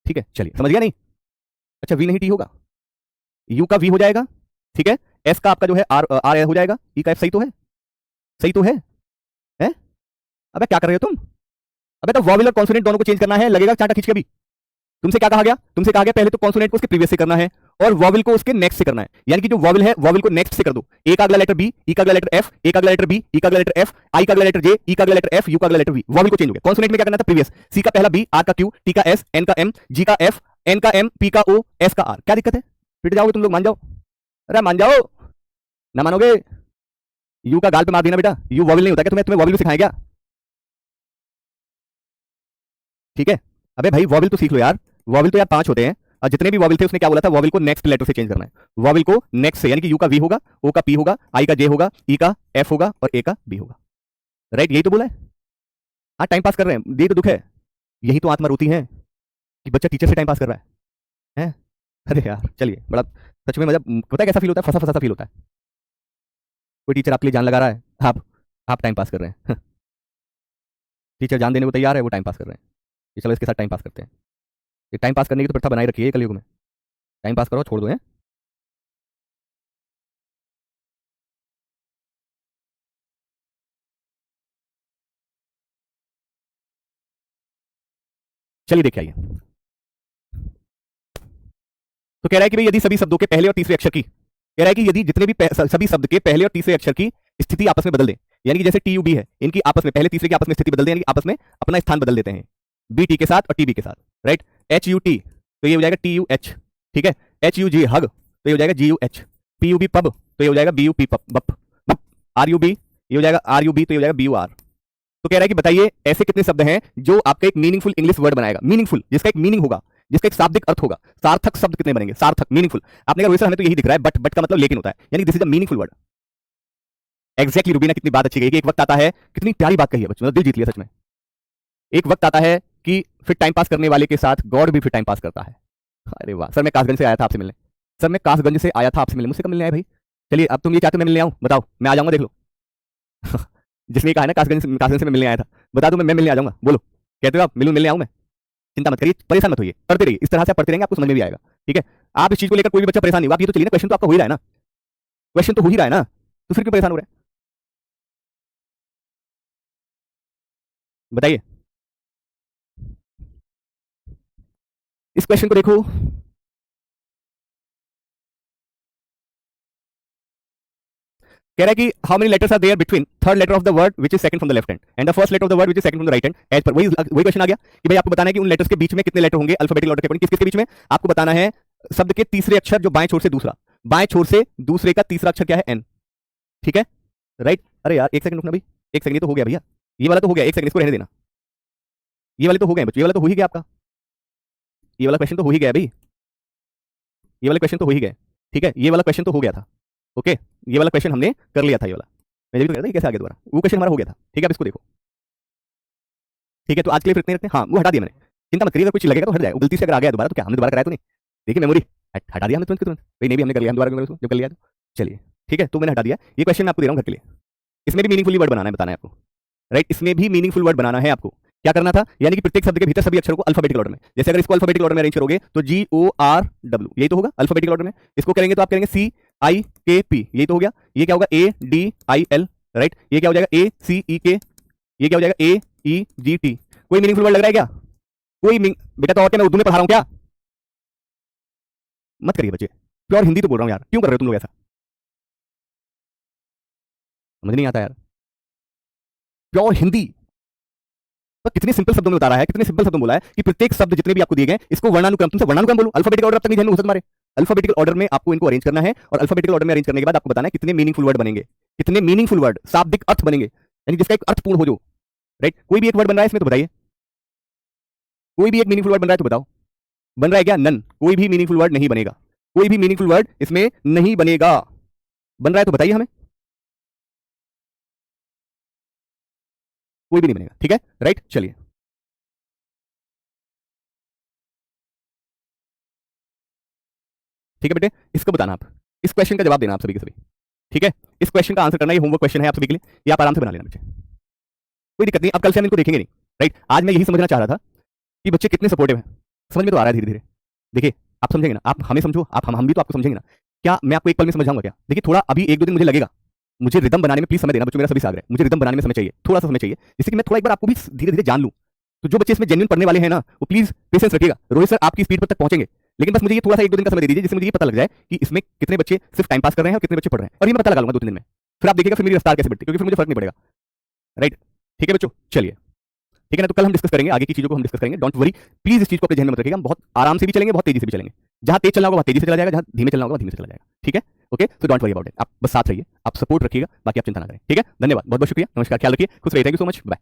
ठीक है चलिए समझ गया नहीं। अच्छा वी नहीं टी होगा, यू का वी हो जाएगा, ठीक है, एस का आपका जो है आर आर हो जाएगा, ई का एफ, सही तो है, सही तो है? अबे क्या कर रहे हो तुम, अबे तो वॉवल और कॉन्सोनेंट दोनों को चेंज करना है, लगेगा चांटा खींच के भी। तुमसे क्या कहा गया, तुमसे कहा गया पहले तो कॉन्सोनेंट को उसके प्रीवियस से करना है और वॉवल को उसके नेक्स्ट से करना है, यानी कि जो वॉवल है वॉवल को नेक्स्ट से कर दो, ए का अगला लेटर बी, ई का अगला लेटर एफ, ए का अगला लेटर बी, ई का अगला लेटर एफ, आई का अगला लेटर जे, ई का अगला लेटर एफ, यू का अगला लेटर वी, वॉवल को चेंज हो गया। कॉन्सोनेंट में क्या करना था प्रीवियस, सी का पहला बी, आर का क्यू, टी का एस, एन का एम, जी का एफ, एन का एम, पी का ओ, एस का आर। क्या दिक्कत है, पिट जाओगे तुम लोग, मान जाओ, अरे मान जाओ, ना मानोगे, यू का गाल पे मार देना बेटा, यू वॉवल नहीं होता क्या, तुम्हें तुम्हें वॉवल भी सिखाया क्या, ठीक है। अबे भाई वॉवल तो सीख लो यार, वॉवल तो यार 5 होते हैं और जितने भी वॉवल थे उसने क्या बोला था, वॉवल को नेक्स्ट लेटर से चेंज करना है, वॉवल को नेक्स्ट से, यानी कि यू का वी होगा, ओ का पी होगा, आई का जे होगा, ई का एफ होगा और ए का बी होगा, राइट, यही तो बोला है। हाँ टाइम पास कर रहे हैं, यही तो दुख है, यही तो आत्मा रोती है कि बच्चा टीचर से टाइम पास कर रहा है? अरे यार चलिए, बड़ा सच में मतलब पता है कैसा फील होता है, फंसा फंसा सा फील होता है, कोई टीचर आपके लिए जान लगा रहा है, आप टाइम पास कर रहे हैं टीचर जान देने को तैयार है, वो टाइम पास कर रहे हैं, कि चलो इसके साथ टाइम पास करते हैं। ये टाइम पास करने की तो प्रथा बनाई रखी है कलयुग में, टाइम पास करो छोड़ दो, हैं। चलिए देखिए आइए, तो कह रहा है कि भाई यदि सभी शब्दों के पहले और तीसरे अक्षर की, कह रहा है कि यदि जितने भी सभी शब्द के पहले और तीसरे अक्षर की स्थिति आपस में बदल दें, यानी कि जैसे टी यू बी है, इनकी आपस में पहले तीसरे की आपस में स्थिति बदल दें, यानी आपस में अपना स्थान बदल देते हैं, बी टी के साथ और टी बी के साथ, राइट, एच यू टी तो ये हो जाएगा टी यू एच, ठीक है, एच यू जी हग तो ये हो जाएगा G U H, P U B pub तो ये हो जाएगा बी यू पी पब बप बप, आर यू बी ये हो जाएगा आर यू बी तो ये हो जाएगा बी यू आर। तो कह रहा है कि बताइए ऐसे कितने शब्द हैं जो आपका एक मीनिंगफुल इंग्लिश वर्ड बनाएगा, मीनिंगफुल जिसका एक मीनिंग होगा, जिसका एक शाब्दिक अर्थ होगा, सार्थक शब्द कितने बनेंगे, सार्थक मीनिंगफुल। आपने कहा रोहित सर हमें तो यही दिख रहा है, बट का मतलब लेकिन होता है, यानी this is a meaningful word. Exactly Rubina, कितनी बात अच्छी गई कि एक वक्त आता है, कितनी प्यारी बात कही है बच्चों, दिल जीत लिया सच में। एक वक्त आता है कि फिर टाइम पास करने वाले के साथ गॉड भी फिर टाइम पास करता है। अरे वाह सर, मैं कासगंज से आया था आपसे मिलने, सर मैं कासगंज से आया था आपसे मिलने, मुझसे कब मिलने आए भाई? चलिए अब तुम ये चाहते हो मैं मिलने आऊँ, बताओ मैं आ जाऊंगा, देख लो जिसने ये कहा है ना कासगंज से मैं मिलने आया था, बता दूं मैं मिलने आ जाऊंगा, बोलो कहते हो आप मिलूं, मिलने आऊं मैं? चिंता मत करिए, परेशान मत होइए, पढ़ते रहिए, इस तरह से आप पढ़ते रहेंगे आपको समझ में भी आएगा, ठीक है। आप इस चीज को लेकर कोई भी बच्चा परेशान नहीं होगा, आप ये तो चलिए ना, क्वेश्चन तो आपका हो ही रहा है ना, क्वेश्चन तो हो ही रहा है ना, तो फिर क्यों परेशान हो रहे हैं बताइए। इस क्वेश्चन को देखो, कह रहा है कि how many letters are there between third letter of the word which is second from the left hand and the first letter of the word which is second from the right hand as पर वही क्वेश्चन आ गया कि भाई आपको बताना है कि उन लेटर्स के बीच में कितने लेटर होंगे अल्फाबेटिकल ऑर्डर के अकॉर्डिंग, किसके बीच में आपको बताना है शब्द के तीसरे अक्षर जो बाएं छोर से दूसरा, बाएं छोर से दूसरे का तीसरा अक्षर क्या है, एन। ठीक है, राइट। अरे यार एक सेकंड रुकना भाई, एक सेकंड, ये तो हो गया भैया, ये वाला तो हो गया, एक सेकंड इसको रहने देना, ये वाले तो हो गए बच्चों, ये वाला तो हो ही गया आपका, ये वाला क्वेश्चन तो हो ही गया भाई, ये वाले क्वेश्चन तो हो ही गए। ठीक है, ये वाला क्वेश्चन तो हो गया था, ओके, ये वाला क्वेश्चन हमने कर लिया था, ये वाला मैं भी तो कह रहा था ये कैसे आ गया दोबारा, वो क्वेश्चन हमारा हो गया था। ठीक है, अब इसको देखो। ठीक है, तो आज के लिए फिर इतने रखते हैं, हाँ वो हटा दिया मैंने, चिंता मत करिए, अगर कुछ लगेगा तो हट जाए, गलती से अगर आ गया दोबारा तो क्या हमने दोबारा कराया तो नहीं, देखिए मेमोरी हटा दिया हमने तुरंत के तुरंत, भाई नहीं भी हमने कर लिया, हम दोबारा जब कर लिया तो चलिए। ठीक है, तो मैंने हटा दिया, ये क्वेश्चन मैं आपको दे रहा हूँ घर के लिए, इसमें भी मीनिंगफुली वर्ड बनाना है, बताना है आपको, राइट, इसमें भी मीनिंगफुल वर्ड बनाना है आपको। क्या करना था, यानी कि प्रत्येक शब्द के भीतर सभी अक्षरों को अल्फाबेटिकल ऑर्डर में, जैसे अगर इसको अल्फाबेटिकल ऑर्डर में अरेंज करोगे तो GORW यही तो होगा अल्फाबेटिकल ऑर्डर में, इसको करेंगे तो आप करेंगे CIKP यही तो हो गया, ये क्या होगा ADIL, राइट, ये क्या हो जाएगा ACEK, ये क्या हो जाएगा AEGT। कोई मीनिंगफुल वर्ड लग रहा है क्या, कोई बेटा तो और क्या मैं उर्दू में पढ़ा रहा हूं क्या, मत करिए बच्चे, प्योर हिंदी तो बोल रहा हूं यार, क्यों कर रहे हो तुम लोग ऐसा, समझ नहीं आता यार, प्योर हिंदी। तो कितने सिंपल शब्दों में बता रहा है, कितने सिंपल शब्दों में बोला है कि प्रत्येक शब्द जितने भी आपको दिए गए इसको वर्णानुक्रम, तुमसे वर्णानुक्रम बोलो, अल्फाबेटिकल ऑर्डर अब तक नहीं ध्यान में हो सकता तुम्हारे, अल्फाबेटिकल ऑर्डर में आपको इनको अरेंज करना है, और अल्फाबेटिकल ऑर्डर में अरेंज करने के बाद आपको बताना है कितने मीनिंगफुल वर्ड बनेंगे, कितने मीनिंगफुल वर्ड, शाब्दिक अर्थ बनेंगे, यानी जिसका एक अर्थपूर्ण हो जो, राइट। कोई भी एक वर्ड बन रहा है इसमें तो बताइए, कोई भी एक मीनिंगफुल वर्ड बन रहा है तो बताओ, बन रहा है क्या, नन, कोई भी मीनिंगफुल वर्ड नहीं बनेगा, कोई भी मीनिंगफुल वर्ड इसमें नहीं बनेगा, बन रहा है तो बताइए हमें, कोई भी नहीं बनेगा। ठीक है, राइट, चलिए ठीक है बेटे, इसको बताना आप, इस क्वेश्चन का जवाब देना आप सभी के सभी। ठीक है, इस क्वेश्चन का आंसर करना, ये होमवर्क क्वेश्चन है आप सभी के लिए, ये आप आराम से बना लेना बच्चे, कोई दिक्कत नहीं, अब कल से हम इनको देखेंगे नहीं, राइट। आज मैं यही समझना चाह रहा था कि बच्चे कितने सपोर्टिव हैं, समझ में तो आ रहा है धीरे धीरे, देखिए आप समझेंगे ना, आप हमें समझो, आप हम भी तो आपको समझेंगे ना, क्या मैं आपको एक पल में समझाऊंगा क्या, देखिए थोड़ा अभी एक दो दिन मुझे लगेगा, मुझे रिदम बनाने में प्लीज समय देना बच्चों, मेरा सभी सागर है, मुझे रिदम बनाने में समय चाहिए, थोड़ा सा समय चाहिए, जिससे कि मैं थोड़ा एक बार आपको भी धीरे धीरे जान लूं। तो जो बच्चे इसमें जेन्युइन पढ़ने वाले हैं ना, वो प्लीज पेशेंस रखिएगा, रोहित सर आपकी स्पीड पर तक पहुंचेंगे, लेकिन बस मुझे ये थोड़ा सा एक दो दिन का समय दे दीजिए, जिससे मुझे ये पता लग जाए कि इसमें कितने बच्चे सिर्फ टाइम पास कर रहे हैं और कितने बच्चे पढ़ रहे हैं, और ये मैं पता लगा लूंगा 2-3 दिन में, फिर आप देखिएगा फिर मेरी रफ्तार कैसे बढ़ती है, क्योंकि फिर मुझे फर्क नहीं पड़ेगा, राइट। ठीक है बच्चों, चलिए ठीक है ना, तो कल हम डिस्कस करेंगे, आगे की चीजों को हम डिस्कस करेंगे, डोंट वरी, प्लीज इस चीज को अपने ध्यान में मत रखिएगा, हम बहुत आराम से भी चलेंगे, बहुत तेजी से भी चलेंगे, जहां तेज चलना होगा वहां तेजी से चला जाएगा, जहां धीमे चलना होगा धीमे से चला जाएगा। ठीक है, okay, so don't worry about it, आप बस साथ रहिए, आप सपोर्ट रखिएगा, बाकी आप चिंता ना करें। ठीक है, धन्यवाद, बहुत बहुत शुक्रिया, नमस्कार, ख्याल रखिए, खुश रहिए, thank you so much, bye.